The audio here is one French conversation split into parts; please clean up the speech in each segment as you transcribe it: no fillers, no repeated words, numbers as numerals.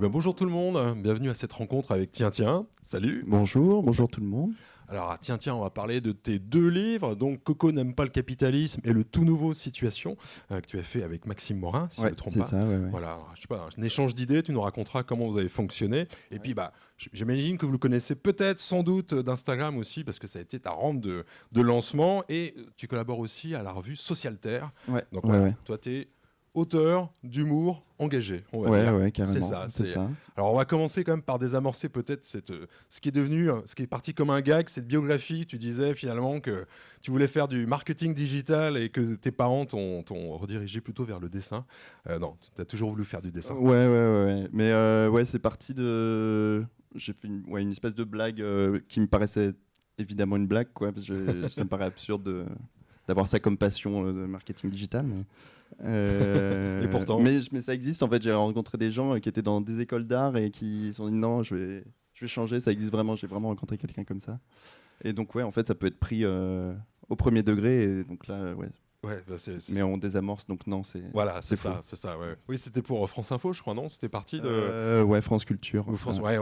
Eh ben, bonjour tout le monde, bienvenue à cette rencontre avec Tiens Tiens. Salut. Bonjour tout le monde. Alors Tiens Tiens, on va parler de tes deux livres, donc Coco n'aime pas le capitalisme et le tout nouveau Situation que tu as fait avec Maxime Morin, si je ne me trompe c'est pas. ça, ouais. Voilà, alors, je sais pas, un échange d'idées, tu nous raconteras comment vous avez fonctionné. Et puis j'imagine que vous le connaissez peut-être, sans doute, d'Instagram aussi, parce que ça a été ta rampe de lancement. Et tu collabores aussi à la revue Socialterre. Ouais, Donc ouais, voilà, ouais. toi tu es auteur d'humour engagé, on va dire. Ouais, carrément. C'est ça. C'est ça. Alors on va commencer quand même par désamorcer peut-être ce qui est devenu, ce qui est parti comme un gag, cette biographie. Tu disais finalement que tu voulais faire du marketing digital et que tes parents t'ont redirigé plutôt vers le dessin. Non, tu as toujours voulu faire du dessin. Ouais. Mais ouais, c'est parti de... J'ai fait une espèce de blague qui me paraissait évidemment une blague, quoi, parce que ça me paraît absurde d'avoir ça comme passion de marketing digital. Et pourtant. Mais ça existe, en fait. J'ai rencontré des gens qui étaient dans des écoles d'art et qui se sont dit non, je vais changer, ça existe vraiment. J'ai vraiment rencontré quelqu'un comme ça. Et donc, ouais, en fait, ça peut être pris au premier degré. Et donc là, ouais. Ouais, Mais on désamorce, donc non, c'est. Voilà, c'est faux. ça. Ouais. Oui, c'était pour France Info, je crois, non? C'était parti de. Ouais, France Culture. Ou France. Ouais.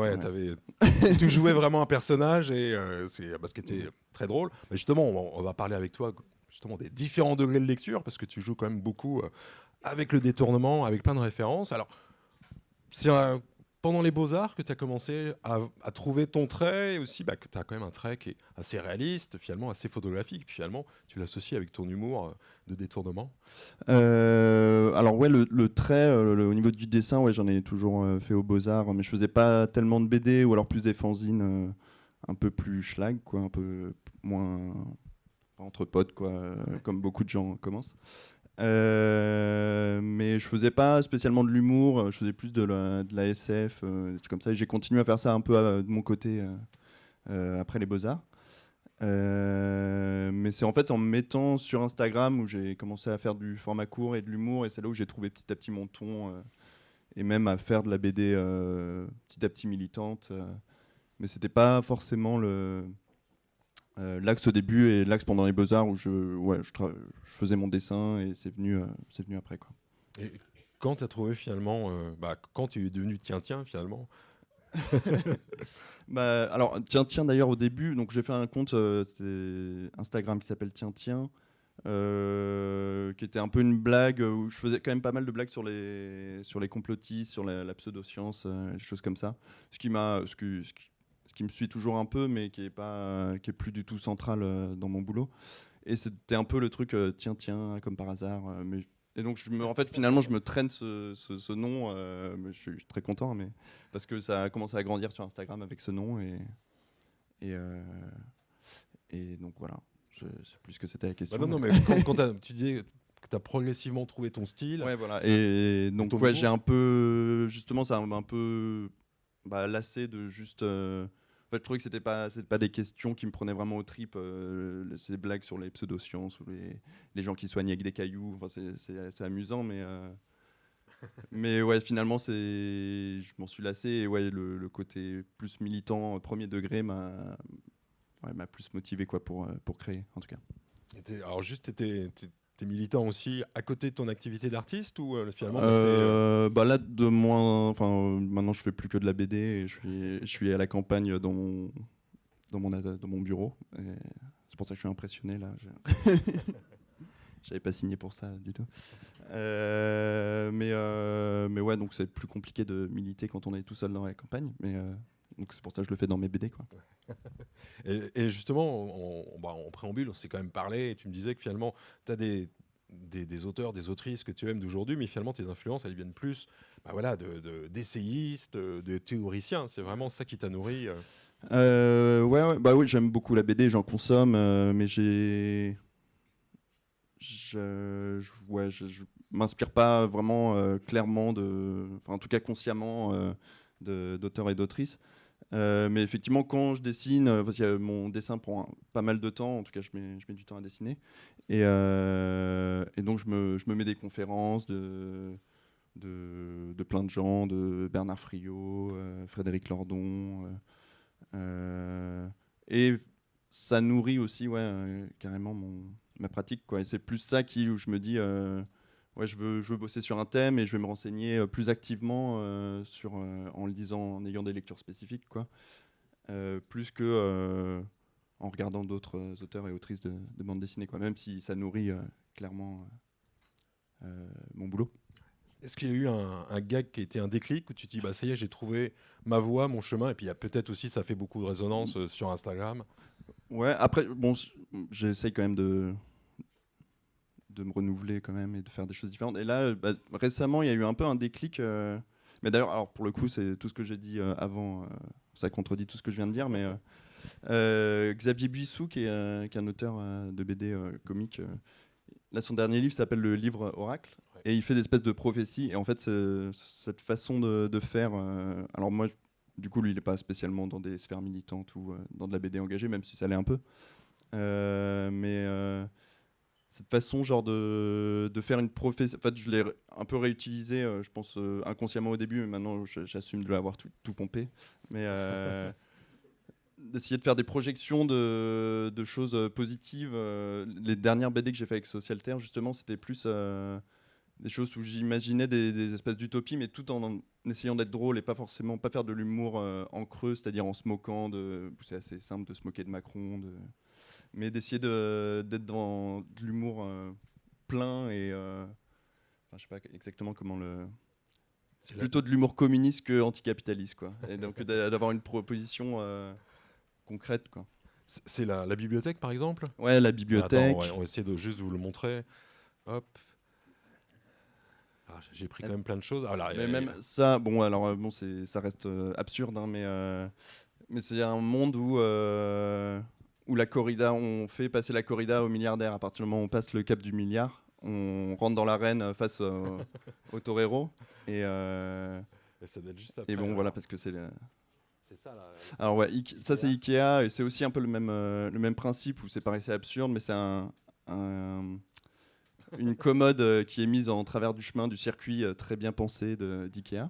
Tu jouais vraiment un personnage et c'est ce qui était très drôle. Mais justement, on va parler avec toi justement des différents degrés de lecture parce que tu joues quand même beaucoup avec le détournement, avec plein de références. Alors, c'est pendant les Beaux-Arts que tu as commencé à trouver ton trait et aussi que tu as quand même un trait qui est assez réaliste, finalement assez photographique. Puis finalement, tu l'associes avec ton humour de détournement. Alors ouais, le trait, au niveau du dessin, ouais, j'en ai toujours fait aux Beaux-Arts, mais je faisais pas tellement de BD ou alors plus des fanzines un peu plus schlag, quoi, un peu moins entre potes, quoi, comme beaucoup de gens commencent. Mais je faisais pas spécialement de l'humour, je faisais plus de la SF, des trucs comme ça. Et j'ai continué à faire ça un peu de mon côté après les Beaux-Arts. Mais c'est en fait en me mettant sur Instagram où j'ai commencé à faire du format court et de l'humour, et c'est là où j'ai trouvé petit à petit mon ton et même à faire de la BD petit à petit militante. Mais c'était pas forcément l'axe au début et l'axe pendant les Beaux-Arts où je faisais mon dessin, et c'est venu après, quoi. Et quand tu as trouvé finalement, quand tu es devenu Tiens finalement. Alors tiens d'ailleurs au début, donc j'ai fait un compte c'était Instagram qui s'appelle Tiens, qui était un peu une blague où je faisais quand même pas mal de blagues sur les complotistes, sur la pseudoscience, des choses comme ça. Ce qui me suit toujours un peu, mais qui est plus du tout central dans mon boulot. Et c'était un peu le truc tiens comme par hasard. Et donc en fait finalement je me traîne ce nom, mais je suis très content, mais parce que ça a commencé à grandir sur Instagram avec ce nom, et donc voilà. Je sais plus ce que c'était la question. Non, mais quand tu disais que tu as progressivement trouvé ton style. Ouais, voilà. Et donc j'ai un peu, justement, ça m'a un peu lassé de juste. En fait, je trouvais que c'était pas des questions qui me prenaient vraiment aux tripes. Ces blagues sur les pseudosciences ou les gens qui soignent avec des cailloux. Enfin, c'est amusant, mais ouais, finalement, je m'en suis lassé. Et ouais, le côté plus militant, premier degré, m'a plus motivé, quoi, pour créer, en tout cas. Alors juste, t'es militant aussi à côté de ton activité d'artiste ou finalement là de moins, enfin maintenant je fais plus que de la BD et je suis à la campagne dans mon bureau, et c'est pour ça que je suis impressionné là. J'avais pas signé pour ça du tout. Mais ouais, donc c'est plus compliqué de militer quand on est tout seul dans la campagne, mais donc c'est pour ça que je le fais dans mes BD, quoi. Et justement, en préambule, on s'est quand même parlé et tu me disais que finalement, tu as des auteurs, des autrices que tu aimes d'aujourd'hui, mais finalement, tes influences, elles viennent plus d'essayistes, de théoriciens. C'est vraiment ça qui t'a nourri. Oui, j'aime beaucoup la BD, j'en consomme, mais je m'inspire pas vraiment clairement en tout cas consciemment d'auteurs et d'autrices. Mais effectivement, quand je dessine, parce que mon dessin prend pas mal de temps, en tout cas je mets du temps à dessiner, et donc je me mets des conférences de plein de gens, de Bernard Friot, Frédéric Lordon, et ça nourrit aussi carrément ma pratique, quoi. Et c'est plus ça où je me dis je veux bosser sur un thème et je vais me renseigner plus activement en le lisant, en ayant des lectures spécifiques, quoi. Plus que en regardant d'autres auteurs et autrices de bande dessinée, quoi. Même si ça nourrit clairement mon boulot. Est-ce qu'il y a eu un gag qui a été un déclic où tu te dis, bah ça y est, j'ai trouvé ma voie, mon chemin, et puis il y a peut-être aussi, ça fait beaucoup de résonance sur Instagram. Ouais, après, bon, j'essaye quand même de me renouveler quand même et de faire des choses différentes. Et là, récemment, il y a eu un peu un déclic. Mais d'ailleurs, alors pour le coup, c'est tout ce que j'ai dit avant, ça contredit tout ce que je viens de dire, mais Xavier Buissou, qui est un auteur de BD comique, là, son dernier livre s'appelle le livre Oracle, et il fait des espèces de prophéties. Et en fait, cette façon de faire. Alors moi, du coup, lui, il n'est pas spécialement dans des sphères militantes ou dans de la BD engagée, même si ça l'est un peu. Mais cette façon, genre de faire une prophétie. En fait, je l'ai un peu réutilisé, je pense, inconsciemment au début, mais maintenant, j'assume de l'avoir tout pompé. Mais d'essayer de faire des projections de choses positives. Les dernières BD que j'ai fait avec Socialterre, justement, c'était plus des choses où j'imaginais des espèces d'utopies, mais tout en essayant d'être drôle et pas faire de l'humour en creux, c'est-à-dire en se moquant c'est assez simple de se moquer de Macron, mais d'essayer d'être dans de l'humour plein et je sais pas exactement comment c'est plutôt de l'humour communiste que anticapitaliste, quoi. Et donc d'avoir une proposition concrète, quoi. C'est la bibliothèque, par exemple? Ouais, la bibliothèque. Attends, ouais, on va essayer de juste vous le montrer. Hop. Ah, j'ai pris quand même plein de choses. Ah, là, mais même ça, bon, alors bon, ça reste absurde, hein, mais c'est un monde où la corrida, on fait passer la corrida aux milliardaires. À partir du moment où on passe le cap du milliard, on rentre dans l'arène face au torero. Et ça doit être juste après. Et bon, alors. Voilà, parce que c'est ça, là. Alors ouais, ça c'est Ikea, et c'est aussi un peu le même principe, où c'est paraissait absurde, mais c'est une commode qui est mise en travers du chemin du circuit très bien pensé d'Ikea.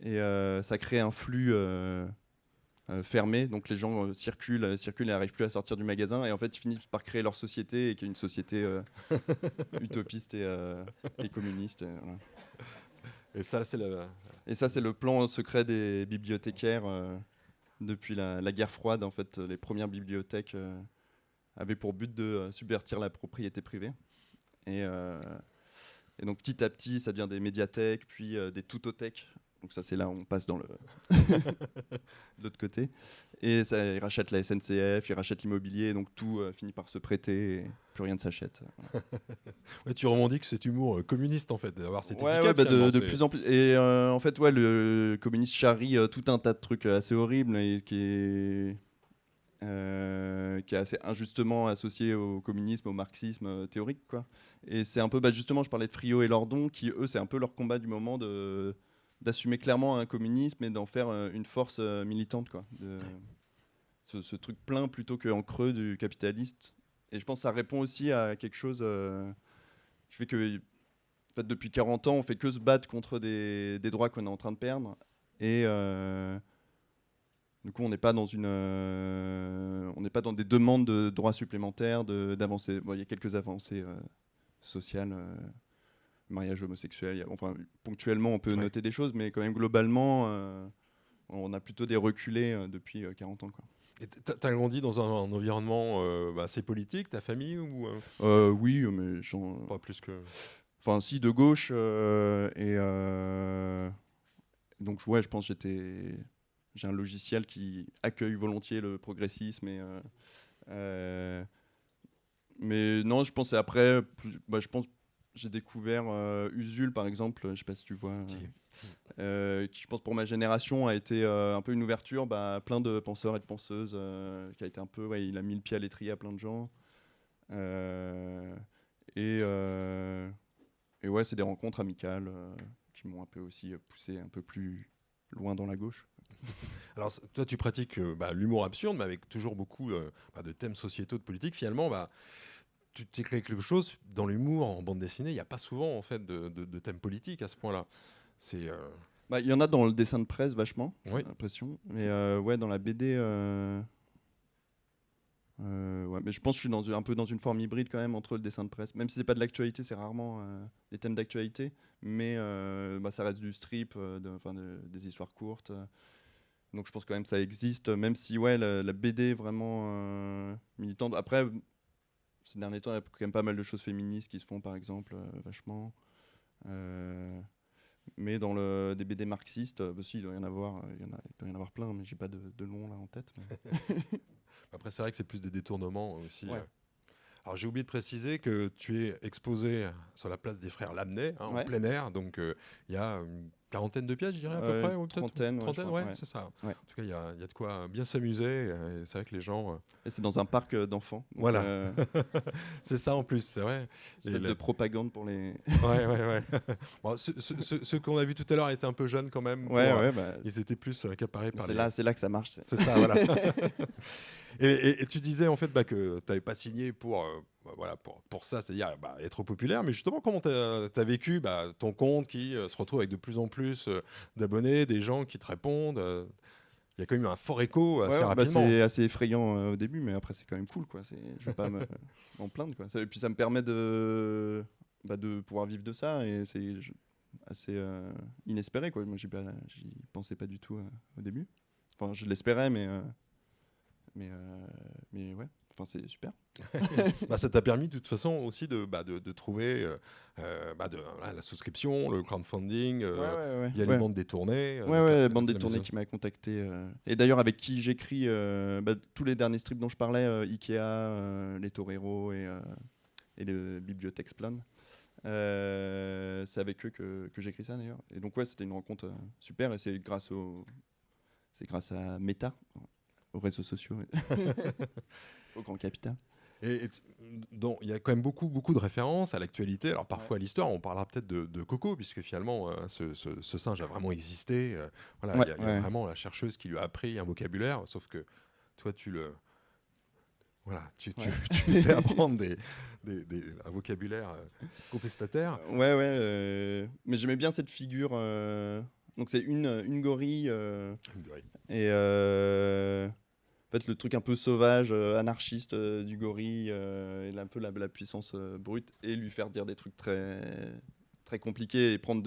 Et ça crée un flux fermé, donc les gens circulent et n'arrivent plus à sortir du magasin, et en fait ils finissent par créer leur société, et qui est une société utopiste et communiste. Voilà. Et ça, c'est le plan secret des bibliothécaires depuis la guerre froide. En fait, les premières bibliothèques avaient pour but de subvertir la propriété privée. Et donc petit à petit, ça devient des médiathèques, puis des tutothèques. Donc ça, c'est là où on passe dans de l'autre côté. Et ils rachètent la SNCF, ils rachètent l'immobilier, donc tout finit par se prêter, et plus rien ne s'achète. Voilà. Ouais, tu revendiques cet humour communiste, en fait, d'avoir cette étiquette. Ouais, de plus en plus. Et en fait, ouais, le communiste charrie tout un tas de trucs assez horribles, et qui est assez injustement associé au communisme, au marxisme théorique, quoi. Et c'est un peu, justement, je parlais de Friot et Lordon, qui, eux, c'est un peu leur combat du moment d'assumer clairement un communisme et d'en faire une force militante, quoi. Ce truc plein plutôt qu'en creux du capitaliste. Et je pense que ça répond aussi à quelque chose qui fait que, en fait, depuis 40 ans, on fait que se battre contre des droits qu'on est en train de perdre. Et du coup, on n'est pas dans des demandes de droits supplémentaires, d'avancées. Bon, il y a quelques avancées sociales, mariage homosexuel. Enfin, ponctuellement, on peut noter des choses, mais quand même, globalement, on a plutôt des reculés depuis 40 ans, quoi. Et t'as grandi dans un environnement assez politique, ta famille ou Oui, mais pas plus que. Enfin, si, de gauche. Donc, ouais, je pense que j'ai un logiciel qui accueille volontiers le progressisme. Mais non, je pense que c'est après. Je pense j'ai découvert Usul, par exemple. Je ne sais pas si tu vois. Qui, je pense, pour ma génération, a été un peu une ouverture, plein de penseurs et de penseuses, qui a été un peu, il a mis le pied à l'étrier à plein de gens. Et ouais, c'est des rencontres amicales qui m'ont un peu aussi poussé un peu plus loin dans la gauche. Alors, toi, tu pratiques l'humour absurde, mais avec toujours beaucoup de thèmes sociétaux, de politique. Finalement, tu t'écris quelque chose dans l'humour, en bande dessinée. Il n'y a pas souvent, en fait, de thèmes politiques à ce point-là. C'est. Il y en a dans le dessin de presse vachement, oui. j'ai l'impression. Mais ouais, dans la BD, Ouais, mais je pense que je suis un peu dans une forme hybride quand même entre le dessin de presse. Même si c'est pas de l'actualité, c'est rarement des thèmes d'actualité, mais ça reste du strip, des histoires courtes. Donc je pense quand même que ça existe, même si ouais, la BD est vraiment militante. Après, ces derniers temps, il y a quand même pas mal de choses féministes qui se font, par exemple, vachement. Mais dans des BD marxistes, si, il doit y en avoir, il doit y en avoir plein, mais j'ai pas de nom là en tête. Mais... Après, c'est vrai que c'est plus des détournements aussi. Ouais. Alors j'ai oublié de préciser que tu es exposé sur la place des frères Lamennais, en Ouais. plein air, donc il y a une quarantaine de pièces, je dirais à peu près, ou peut-être trentaine, trentaine, ouais, c'est ça. Ouais. En tout cas, il y a de quoi bien s'amuser. Et c'est vrai que les gens. Et c'est dans un parc d'enfants. Voilà. C'est ça en plus, c'est vrai. C'est de propagande pour les. Ouais. Bon, ceux qu'on a vus tout à l'heure étaient un peu jeunes quand même. Ils étaient plus accaparés par les. C'est là que ça marche. C'est ça, voilà. Et tu disais en fait que tu n'avais pas signé pour ça, c'est-à-dire être populaire, mais justement, comment tu as vécu ton compte qui se retrouve avec de plus en plus d'abonnés, des gens qui te répondent il y a quand même eu un fort écho assez rapidement. C'est assez effrayant au début, mais après, c'est quand même cool. Je ne vais pas m'en plaindre. Et puis, ça me permet de pouvoir vivre de ça, et c'est assez inespéré. Moi, j'y pensais pas du tout au début. Enfin, je l'espérais, mais ouais, c'est super. Ça t'a permis de toute façon aussi de trouver la souscription, le crowdfunding, il y a les bandes détournées. La bande détournée qui m'a contacté. Et d'ailleurs, avec qui j'écris tous les derniers strips dont je parlais, Ikea, les Torero et le Bibliothèque-Plan. C'est avec eux que j'écris ça d'ailleurs. Et donc, ouais, c'était une rencontre super, et c'est grâce à Meta, aux réseaux sociaux, au grand capital. Et donc, il y a quand même beaucoup de références à l'actualité. Alors parfois à l'histoire, on parlera peut-être de Coco, puisque finalement, ce singe a vraiment existé. Il y a vraiment la chercheuse qui lui a appris un vocabulaire, sauf que toi, tu lui fais apprendre un vocabulaire contestataire. Mais j'aimais bien cette figure. Donc c'est une gorille. Une gorille. Et en fait, le truc un peu sauvage, anarchiste du gorille, et un peu la puissance brute, et lui faire dire des trucs très, très compliqués et prendre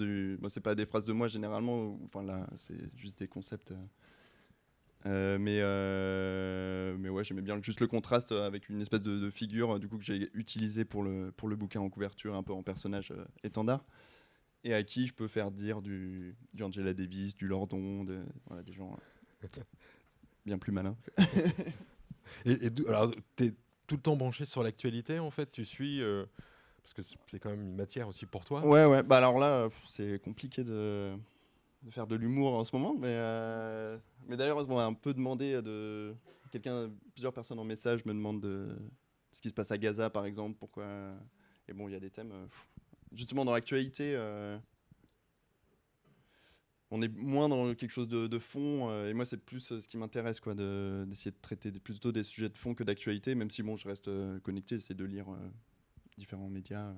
c'est pas des phrases de moi généralement, là, c'est juste des concepts. Mais ouais, j'aimais bien juste le contraste avec une espèce de figure du coup que j'ai utilisée pour le bouquin en couverture, un peu en personnage étendard, et à qui je peux faire dire du Angela Davis, du Lordon, des gens bien plus malins. Alors, t'es tout le temps branché sur l'actualité, en fait, tu suis parce que c'est quand même une matière aussi pour toi. Ouais. Alors là, c'est compliqué de faire de l'humour en ce moment, mais d'ailleurs, on m'a un peu demandé plusieurs personnes en message me demandent de ce qui se passe à Gaza, par exemple, pourquoi. Et bon, il y a des thèmes justement dans l'actualité. On est moins dans quelque chose de fond, et moi c'est plus ce qui m'intéresse, d'essayer de traiter plutôt des sujets de fond que d'actualité, même si je reste connecté, j'essaie de lire différents médias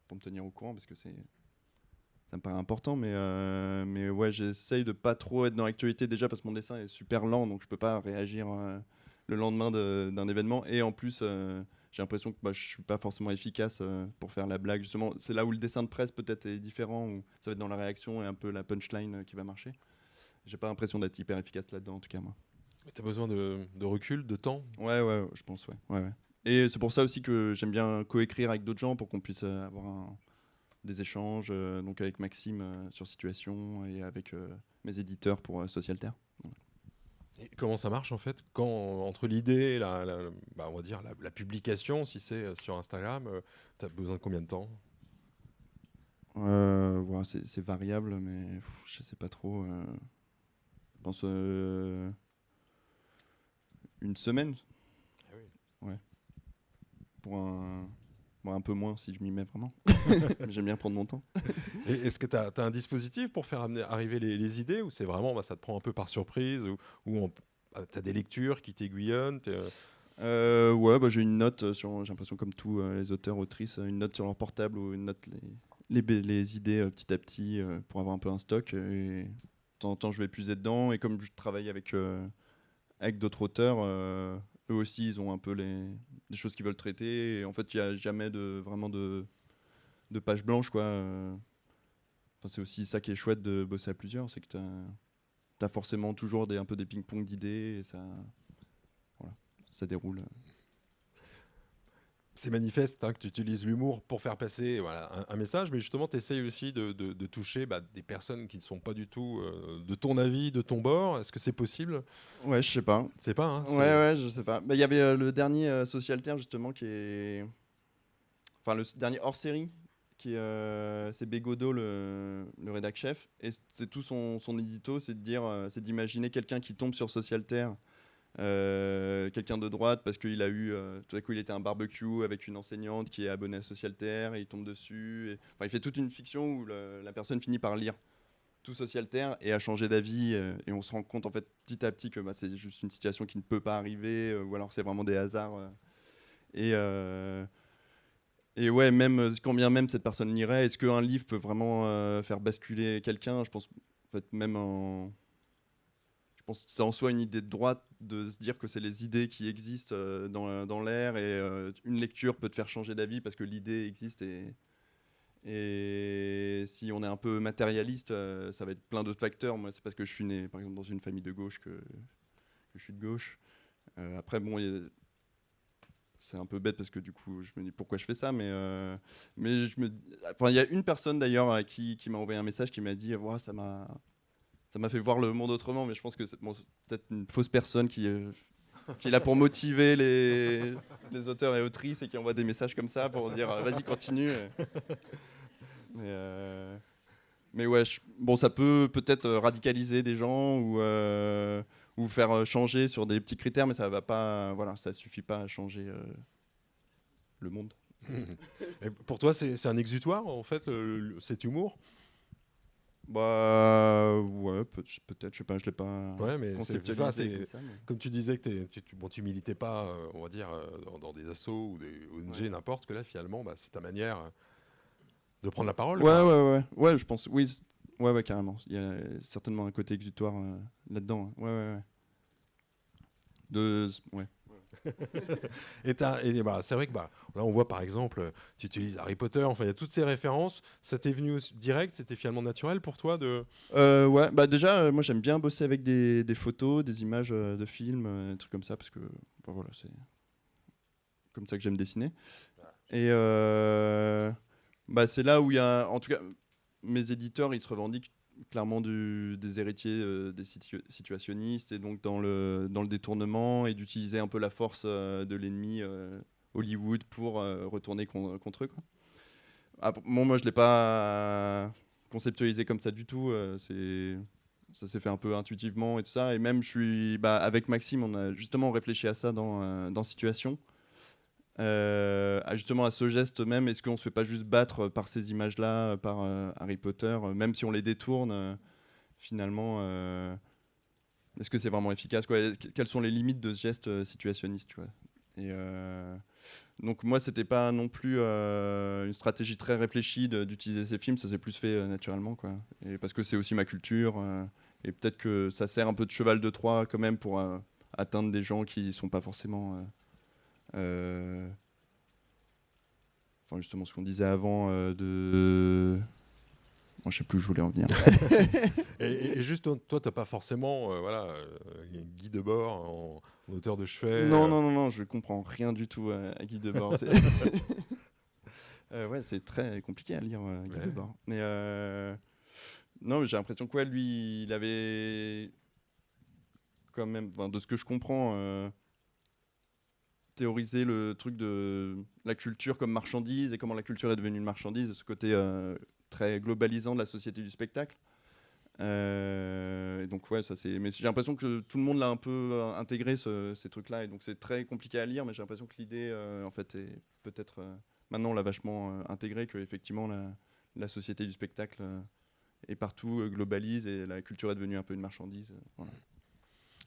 pour me tenir au courant, parce que ça me paraît important, mais ouais, j'essaye de pas trop être dans l'actualité, déjà parce que mon dessin est super lent, donc je peux pas réagir le lendemain d'un événement, et en plus j'ai l'impression que je suis pas forcément efficace pour faire la blague. Justement, c'est là où le dessin de presse peut-être est différent, où ça va être dans la réaction et un peu la punchline qui va marcher. J'ai pas l'impression d'être hyper efficace là-dedans, en tout cas, moi. T'as besoin de recul, de temps ? Ouais, je pense, ouais. Et c'est pour ça aussi que j'aime bien coécrire avec d'autres gens pour qu'on puisse avoir des échanges, donc avec Maxime sur Situation et avec mes éditeurs pour Socialterre. Et comment ça marche en fait entre l'idée et on va dire la publication, si c'est sur Instagram, tu as besoin de combien de temps ? C'est variable, mais je sais pas trop. Je pense une semaine. Ah oui. Ouais. Pour un peu moins si je m'y mets vraiment. J'aime bien prendre mon temps. Et est-ce que tu as un dispositif pour faire arriver les idées, ou c'est vraiment ça te prend un peu par surprise, ou tu as des lectures qui t'aiguillonnent j'ai une note j'ai l'impression comme tous les auteurs, autrices, une note sur leur portable ou une note les idées petit à petit pour avoir un peu un stock. Et de temps en temps, je vais puiser dedans. Et comme je travaille avec d'autres auteurs, eux aussi, ils ont un peu des choses qu'ils veulent traiter. Et en fait, il n'y a jamais vraiment de page blanche, quoi. Enfin, c'est aussi ça qui est chouette de bosser à plusieurs, c'est que tu as forcément toujours un peu des ping-pong d'idées et voilà, ça déroule. C'est manifeste que tu utilises l'humour pour faire passer un message, mais justement, tu essayes aussi de toucher des personnes qui ne sont pas du tout de ton avis, de ton bord. Est-ce que c'est possible? Ouais, je sais pas. C'est pas, hein, Ouais, je sais pas. Il y avait le dernier Social Terre, justement, qui est. Enfin, le dernier hors-série, c'est Bégodeau, le rédac chef. Et c'est tout son édito, c'est de dire, c'est d'imaginer quelqu'un qui tombe sur Social Terre. Quelqu'un de droite parce qu'il a eu tout à coup il était à un barbecue avec une enseignante qui est abonnée à Social Terre et il tombe dessus enfin, il fait toute une fiction où la personne finit par lire tout Social Terre et à changer d'avis et on se rend compte en fait petit à petit que c'est juste une situation qui ne peut pas arriver ou alors c'est vraiment des hasards et ouais, même quand bien même cette personne lirait, est-ce qu'un livre peut vraiment faire basculer quelqu'un? Je pense en fait je pense que c'est en soi une idée de droite de se dire que c'est les idées qui existent dans l'air et une lecture peut te faire changer d'avis parce que l'idée existe et si on est un peu matérialiste, ça va être plein d'autres facteurs. Moi, c'est parce que je suis né, par exemple, dans une famille de gauche que je suis de gauche. Après, bon, c'est un peu bête parce que du coup, je me dis pourquoi je fais ça, mais enfin, il y a une personne d'ailleurs qui m'a envoyé un message qui m'a dit, wow, ça m'a fait voir le monde autrement, mais je pense que c'est peut-être une fausse personne qui est là pour motiver les auteurs et autrices et qui envoie des messages comme ça pour dire vas-y, continue. Mais ouais, bon, ça peut-être radicaliser des gens ou faire changer sur des petits critères, mais ça va pas, voilà, ça suffit pas à changer le monde. Et pour toi, c'est un exutoire en fait, cet humour? Bah ouais, peut-être, je sais pas, je l'ai pas Ouais, mais conceptualisé comme ça. Mais... Comme tu disais que tu militais pas, on va dire, dans des assos ou des ONG, n'importe, que là, finalement, c'est ta manière de prendre la parole. Ouais, je pense, oui, ouais, carrément. Il y a certainement un côté exutoire là-dedans. Ouais. Ouais. Et c'est vrai que là on voit par exemple, tu utilises Harry Potter, enfin il y a toutes ces références. Ça t'est venu direct, c'était finalement naturel pour toi de... Ouais, bah déjà moi j'aime bien bosser avec des photos, des images de films, des trucs comme ça parce que voilà, c'est comme ça que j'aime dessiner. Et c'est là où il y a, en tout cas, mes éditeurs ils se revendiquent clairement des héritiers des situationnistes et donc dans le détournement et d'utiliser un peu la force de l'ennemi Hollywood pour retourner contre eux, quoi. Bon, moi je l'ai pas conceptualisé comme ça du tout, ça s'est fait un peu intuitivement et tout ça, et même je suis avec Maxime on a justement réfléchi à ça dans Situation. Justement à ce geste même, est-ce qu'on se fait pas juste battre par ces images-là, par Harry Potter, même si on les détourne, finalement, est-ce que c'est vraiment efficace, quoi? Quelles sont les limites de ce geste situationniste, tu vois? Et donc moi, c'était pas non plus une stratégie très réfléchie d'utiliser ces films, ça s'est plus fait naturellement, quoi. Et parce que c'est aussi ma culture, et peut-être que ça sert un peu de cheval de Troie quand même pour atteindre des gens qui sont pas forcément... Enfin, justement, ce qu'on disait avant de... Bon, je sais plus où je voulais en venir. et juste, toi, t'as pas forcément Guy Debord en auteur de chevet. Non, je comprends rien du tout à Guy Debord. Ouais, c'est très compliqué à lire, Guy Debord. Mais non, mais j'ai l'impression que lui, il avait quand même, de ce que je comprends, théoriser le truc de la culture comme marchandise et comment la culture est devenue une marchandise, de ce côté très globalisant de la société du spectacle. Et donc ouais, ça c'est. Mais j'ai l'impression que tout le monde l'a un peu intégré ces trucs-là, et donc c'est très compliqué à lire. Mais j'ai l'impression que l'idée, en fait, est peut-être maintenant on l'a vachement intégré, que effectivement la société du spectacle est partout, globalise, et la culture est devenue un peu une marchandise. Voilà.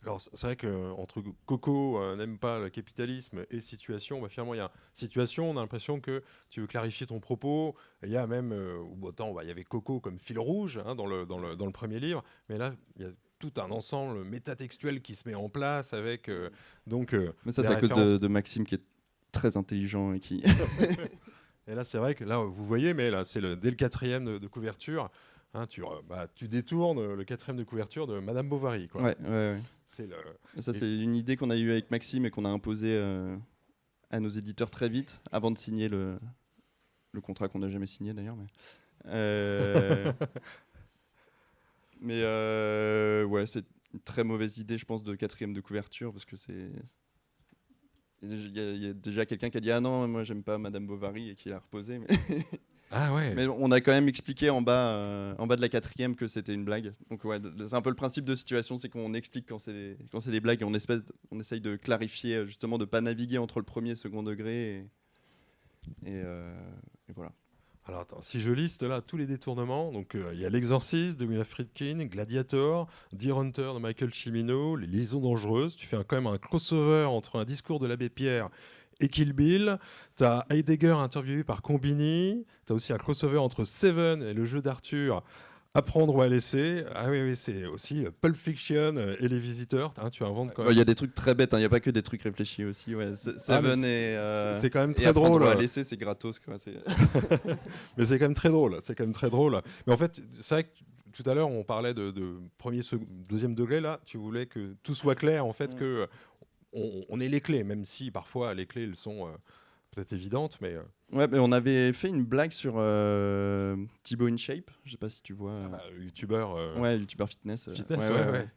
Alors c'est vrai qu'entre Coco n'aime pas le capitalisme et Situation, finalement il y a Situation, on a l'impression que tu veux clarifier ton propos. Il y a même, il y avait Coco comme fil rouge dans le premier livre, mais là il y a tout un ensemble métatextuel qui se met en place avec Mais ça, des c'est à cause références. de Maxime qui est très intelligent et qui. Et là, c'est vrai que là, vous voyez, mais là, c'est dès le quatrième de couverture, hein, tu détournes le quatrième de couverture de Madame Bovary, quoi. Ouais. C'est le... Ça, Et- c'est une idée qu'on a eue avec Maxime et qu'on a imposée à nos éditeurs très vite, avant de signer le contrat qu'on n'a jamais signé d'ailleurs. Ouais, c'est une très mauvaise idée, je pense, de quatrième de couverture, parce que c'est. Il y a déjà quelqu'un qui a dit ah non, moi j'aime pas Madame Bovary et qui l'a reposé. Ah ouais. Mais on a quand même expliqué en bas de la quatrième que c'était une blague. Donc ouais, c'est un peu le principe de situation, c'est qu'on explique quand c'est des blagues et on essaye de clarifier, justement, de pas naviguer entre le premier et le second degré. Et voilà. Alors attends, si je liste là tous les détournements, donc il y a L'Exorciste de William Friedkin, Gladiator, Deer Hunter de Michael Cimino, Les Liaisons dangereuses, tu fais quand même un crossover entre un discours de l'abbé Pierre et Kill Bill, tu as Heidegger interviewé par Combini, tu as aussi un crossover entre Seven et le jeu d'Arthur, Apprendre ou à laisser. Ah oui, c'est aussi Pulp Fiction et Les Visiteurs, hein, tu inventes quand Il y même. a des trucs très bêtes, il n'y a pas que des trucs réfléchis aussi. Ouais. Seven c'est quand même et très Apprendre drôle. à laisser, c'est gratos. Quoi. Mais c'est quand même très drôle. C'est quand même très drôle. Mais en fait, c'est vrai que tout à l'heure, on parlait de premier, deuxième degré. Là, tu voulais que tout soit clair, en fait, que on ait les clés, même si parfois les clés, elles sont peut-être évidentes, mais Ouais, mais on avait fait une blague sur Thibaut InShape. Je sais pas si tu vois. youtubeur. Ouais, youtubeur fitness. Fitness, ouais.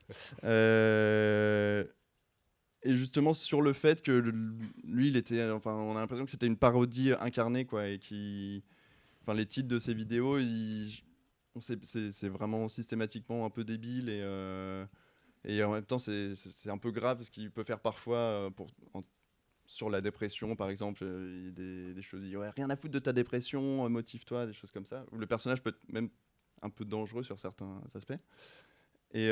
Et justement sur le fait que lui, il était, enfin, on a l'impression que c'était une parodie incarnée, quoi, et enfin, les titres de ses vidéos, c'est vraiment systématiquement un peu débile et en même temps, c'est un peu grave ce qu'il peut faire parfois sur la dépression, par exemple. Il y a des choses, il dit, ouais, rien à foutre de ta dépression, motive-toi, des choses comme ça. Où le personnage peut être même un peu dangereux sur certains aspects. Et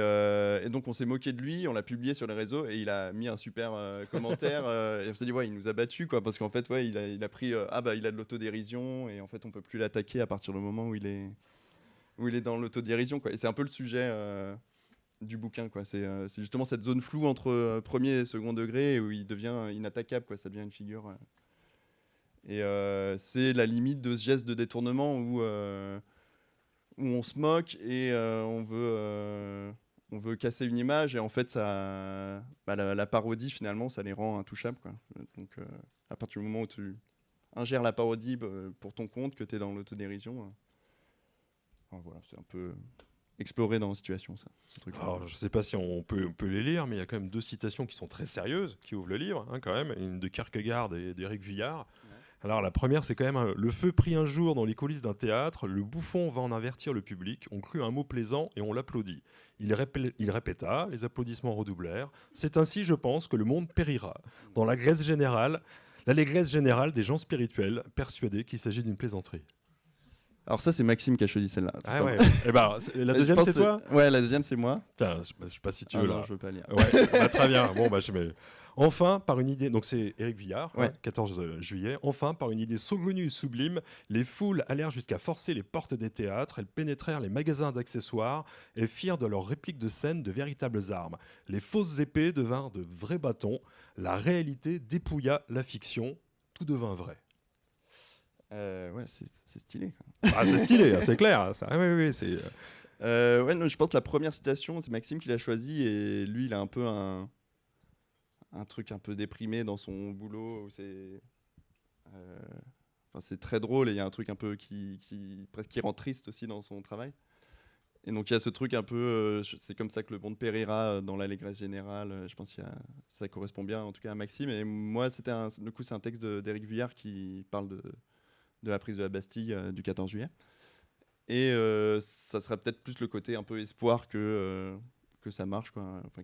donc on s'est moqué de lui, on l'a publié sur les réseaux et il a mis un super commentaire et on s'est dit ouais, il nous a battus, quoi, parce qu'en fait ouais, il a pris il a de l'autodérision et en fait on peut plus l'attaquer à partir du moment où il est dans l'autodérision, quoi. Et c'est un peu le sujet du bouquin, quoi. C'est justement cette zone floue entre premier et second degré où il devient inattaquable, quoi. Ça devient une figure c'est la limite de ce geste de détournement où on se moque et on veut casser une image et en fait la parodie, finalement, ça les rend intouchables, quoi. Donc à partir du moment où tu ingères la parodie pour ton compte, que tu es dans l'autodérision, voilà, c'est un peu explorer dans la situation, ça, ce truc. Alors, je ne sais pas si on peut les lire, mais il y a quand même deux citations qui sont très sérieuses, qui ouvrent le livre, hein, quand même, une de Kierkegaard et d'Éric Vuillard. Alors la première, c'est quand même le feu prit un jour dans les coulisses d'un théâtre, le bouffon va en avertir le public, on crut un mot plaisant et on l'applaudit. Il répéta, les applaudissements redoublèrent. C'est ainsi, je pense, que le monde périra. Dans l'allégresse générale des gens spirituels, persuadés qu'il s'agit d'une plaisanterie. Alors ça, c'est Maxime qui a choisi celle-là. Ah ouais. Et ben, la deuxième, c'est toi ? Ouais, la deuxième, c'est moi. Tiens, je sais pas si tu Ah veux non, là. je veux pas lire. Ouais, bah, très bien. Bon, bah, je mets. Enfin, par une idée, donc c'est Éric Vuillard, Ouais. 14 juillet, enfin, par une idée saugrenue et sublime, les foules allèrent jusqu'à forcer les portes des théâtres, elles pénétrèrent les magasins d'accessoires et firent de leurs répliques de scène de véritables armes. Les fausses épées devinrent de vrais bâtons, la réalité dépouilla la fiction, tout devint vrai. Ouais, c'est stylé, quoi. Ah, c'est stylé, hein, c'est clair. Ça, oui, c'est... Ouais, non, je pense que la première citation, c'est Maxime qui l'a choisie et lui, il a un peu un truc un peu déprimé dans son boulot où c'est très drôle et il y a un truc un peu presque qui rend triste aussi dans son travail. Et donc il y a ce truc un peu, c'est comme ça que le monde périra dans l'allégresse générale. Je pense que ça correspond bien en tout cas à Maxime. Et moi, c'est un texte d'Éric Vuillard qui parle de la prise de la Bastille du 14 juillet. Et ça serait peut-être plus le côté un peu espoir que ça marche, quoi. Enfin,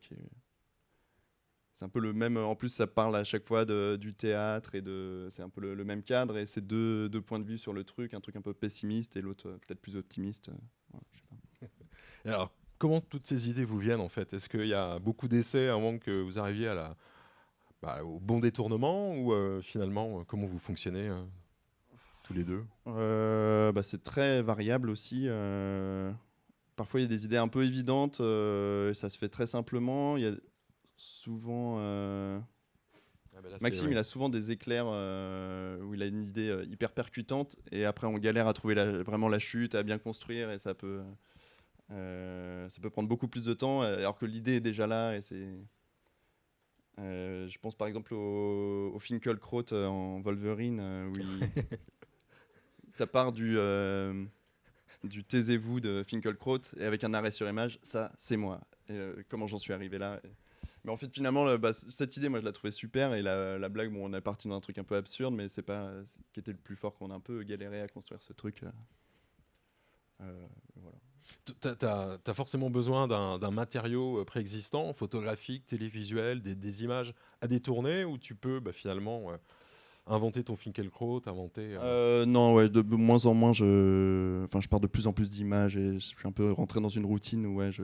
c'est un peu le même. En plus, ça parle à chaque fois du théâtre et c'est un peu le même cadre et c'est deux points de vue sur le truc, un truc un peu pessimiste et l'autre peut-être plus optimiste. Voilà, je sais pas. Et alors, comment toutes ces idées vous viennent en fait ? Est-ce qu'il y a beaucoup d'essais avant que vous arriviez au bon détournement ou finalement, comment vous fonctionnez tous les deux ? C'est très variable aussi. parfois il y a des idées un peu évidentes, ça se fait très simplement. Il y a souvent Maxime, il a souvent des éclairs où il a une idée hyper percutante et après on galère à trouver vraiment la chute, à bien construire et ça peut prendre beaucoup plus de temps alors que l'idée est déjà là et c'est. Je pense par exemple au Finkelkraut en Wolverine où ça part du taisez-vous de Finkelkraut et avec un arrêt sur image, ça c'est moi. Et, comment j'en suis arrivé là. Mais en fait, finalement, cette idée, moi, je la trouvais super. Et la blague, bon, on est parti dans un truc un peu absurde, mais c'est pas ce qui était le plus fort, qu'on a un peu galéré à construire ce truc. Voilà. T'as forcément besoin d'un matériau préexistant, photographique, télévisuel, des images à détourner, ou tu peux finalement inventer ton Finkelkraut, inventer... Non, ouais, de moins en moins, je pars de plus en plus d'images et je suis un peu rentré dans une routine où je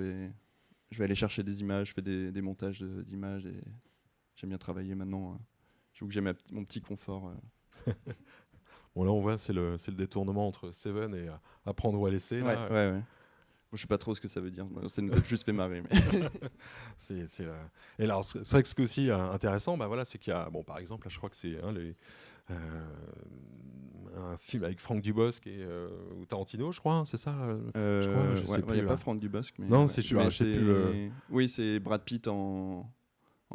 vais aller chercher des images, je fais des montages d'images et j'aime bien travailler maintenant. J'avoue que j'ai mon petit confort. Bon, là, on voit, c'est le détournement entre Seven et Apprendre ou à laisser. Ouais. Bon, je sais pas trop ce que ça veut dire. Ça nous a juste fait marrer. Mais... Et alors, c'est vrai que ce qui est aussi intéressant, voilà, c'est qu'il y a, par exemple, là, je crois que c'est un film avec Franck Dubosc ou Tarantino, je crois, hein, c'est ça je crois, je sais plus. Il n'y a pas Franck Dubosc. Mais non, ouais. Oui, c'est Brad Pitt en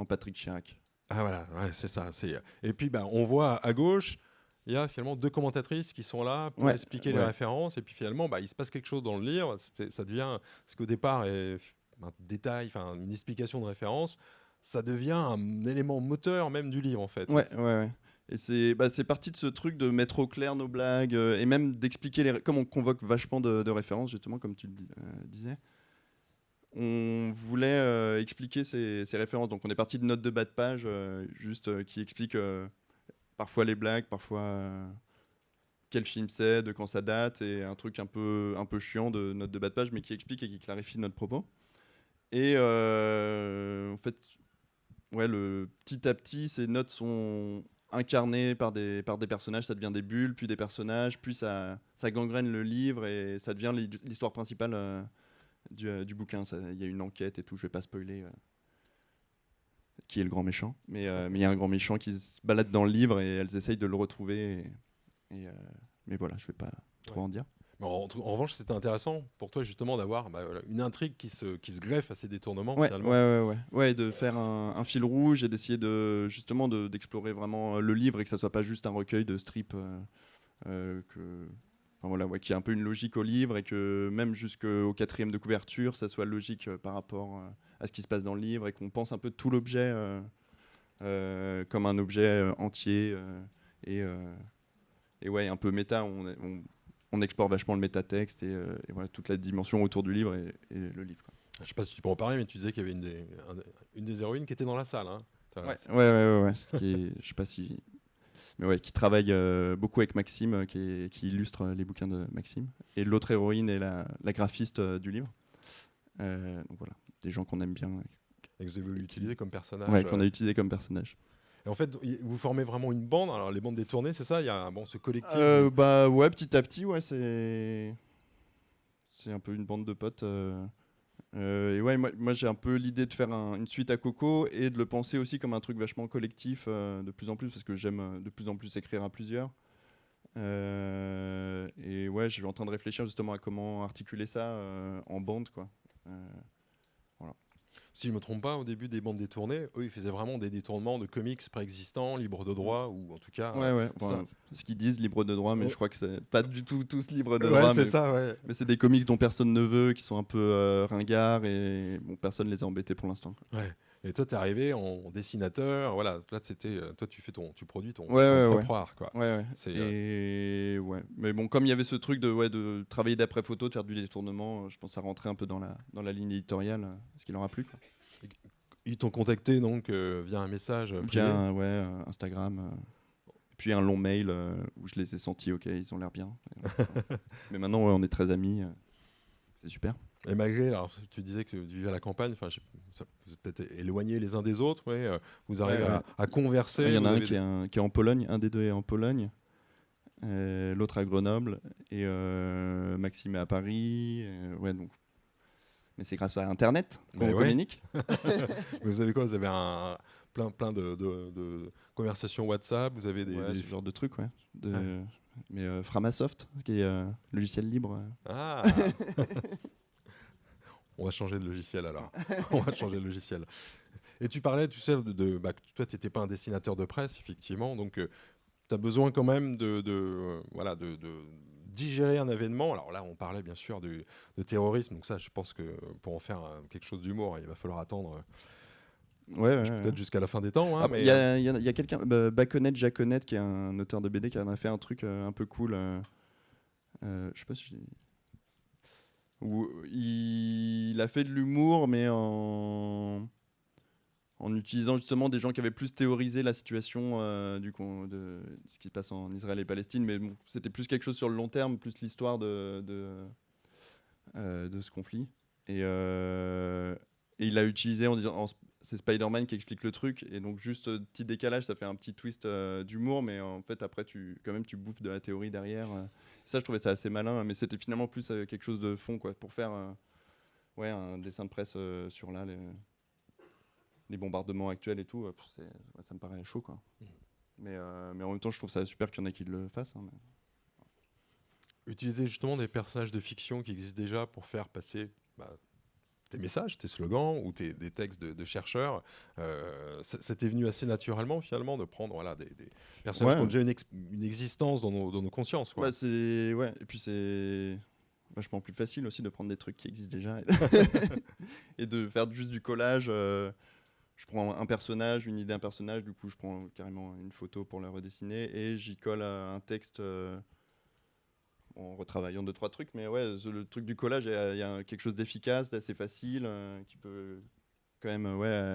Patrick Chirac. Ah voilà, ouais, c'est ça. Et puis, on voit à gauche, il y a finalement 2 commentatrices qui sont là pour expliquer les références. Et puis finalement, il se passe quelque chose dans le livre. Ça devient, ce qu'au départ est un détail, une explication de référence, ça devient un élément moteur même du livre en fait. Ouais. Et c'est parti de ce truc de mettre au clair nos blagues et même d'expliquer comme on convoque vachement de références justement comme tu le disais. On voulait expliquer ces références. Donc on est parti de notes de bas de page qui expliquent parfois les blagues, parfois quel film c'est, de quand ça date, et un truc un peu chiant de notes de bas de page, mais qui explique et qui clarifie notre propos. Et en fait, petit à petit, ces notes sont incarnées par des personnages, ça devient des bulles, puis des personnages, puis ça gangrène le livre et ça devient l'histoire principale du bouquin. Il y a une enquête et tout, je vais pas spoiler qui est le grand méchant, mais il y a un grand méchant qui se balade dans le livre et elles essayent de le retrouver. Mais voilà, je vais pas trop en dire. En revanche, c'était intéressant pour toi justement d'avoir une intrigue qui se greffe à ces détournements finalement. Ouais, de faire un fil rouge et d'essayer justement d'explorer vraiment le livre et que ça soit pas juste un recueil de strips qui a un peu une logique au livre et que même jusqu'au 4e de couverture, ça soit logique par rapport à ce qui se passe dans le livre et qu'on pense un peu tout l'objet comme un objet entier et un peu méta. On explore vachement le métatexte et voilà, toute la dimension autour du livre et le livre. Quoi. Je sais pas si tu peux en parler, mais tu disais qu'il y avait une des héroïnes qui était dans la salle. Hein. Ouais. Je sais pas si... Mais ouais, qui travaille beaucoup avec Maxime, qui illustre les bouquins de Maxime. Et l'autre héroïne est la graphiste du livre. Donc voilà, des gens qu'on aime bien. Et que vous avez utilisé comme personnage. Ouais, qu'on a utilisé comme personnage. Et en fait, vous formez vraiment une bande. Alors les bandes détournées, c'est ça. Il y a ce collectif. Ouais, petit à petit, c'est un peu une bande de potes. Et ouais, moi j'ai un peu l'idée de faire une suite à Coco et de le penser aussi comme un truc vachement collectif de plus en plus parce que j'aime de plus en plus écrire à plusieurs. Et ouais, je suis en train de réfléchir justement à comment articuler ça en bande, quoi. Voilà. Si je ne me trompe pas, au début des bandes détournées, eux, ils faisaient vraiment des détournements de comics préexistants, libres de droit, ou en tout cas... Ouais. Ce qu'ils disent, libre de droit, mais je crois que c'est pas du tout tous libres de droit. Ouais, c'est ça, ouais. Mais c'est des comics dont personne ne veut, qui sont un peu ringards, et personne les a embêtés pour l'instant. Ouais. Et toi, t'es arrivé en dessinateur, voilà. Là, c'était... Toi, tu produis ton propre art, quoi. Ouais. Mais bon, comme il y avait ce truc de travailler d'après photo, de faire du détournement, je pense que ça rentrait un peu dans la ligne éditoriale, ce qui leur a plu, quoi. Ils t'ont contacté donc via un message privé. Instagram. Puis un long mail où je les ai sentis, ok, ils ont l'air bien. Mais maintenant, on est très amis. C'est super. Et malgré, alors tu disais que tu vivais à la campagne, vous êtes peut-être éloignés les uns des autres, mais vous arrivez à converser. Il y en a un qui est en Pologne, un des deux est en Pologne, l'autre à Grenoble, et Maxime est à Paris. Donc Mais c'est grâce à Internet qu'on Mais ouais. communique. Mais vous avez quoi? Vous avez plein de conversations WhatsApp, vous avez Ouais, des... ce genre de truc, ouais. Mais Framasoft, qui est logiciel libre. Ah. On va changer de logiciel alors. On va changer de logiciel. Et tu parlais, tu sais, toi, tu n'étais pas un dessinateur de presse, effectivement, donc tu as besoin quand même voilà, de digérer un événement. Alors là, on parlait bien sûr de terrorisme, donc ça, je pense que pour en faire quelque chose d'humour, il va falloir attendre Ouais. peut-être jusqu'à la fin des temps. Hein, Ah, mais, il y a quelqu'un, Baconnet Jaconnet, qui est un auteur de BD, qui en a fait un truc un peu cool. Je sais pas si... Où il a fait de l'humour, mais en utilisant justement des gens qui avaient plus théorisé la situation de ce qui se passe en Israël et Palestine, mais bon, c'était plus quelque chose sur le long terme, plus l'histoire de ce conflit. Et il a utilisé en disant, c'est Spider-Man qui explique le truc, et donc juste petit décalage, ça fait un petit twist d'humour, mais en fait après tu bouffes de la théorie derrière. Ça, je trouvais ça assez malin, mais c'était finalement plus quelque chose de fond, quoi, pour faire un dessin de presse sur là les bombardements actuels et tout. Ça me paraît chaud, quoi. Mais en même temps, je trouve ça super qu'il y en ait qui le fassent. Hein, utiliser justement des personnages de fiction qui existent déjà pour faire passer tes messages, tes slogans ou des textes de chercheurs. Ça t'est venu assez naturellement finalement de prendre des personnages qui ont déjà une existence dans nos consciences, quoi. Et puis c'est vachement plus facile aussi de prendre des trucs qui existent déjà et de faire juste du collage. Je prends un personnage, une idée d'un personnage, du coup je prends carrément une photo pour la redessiner et j'y colle un texte en retravaillant 2-3 trucs. Mais ouais, le truc du collage, il y a quelque chose d'efficace, d'assez facile, qui peut quand même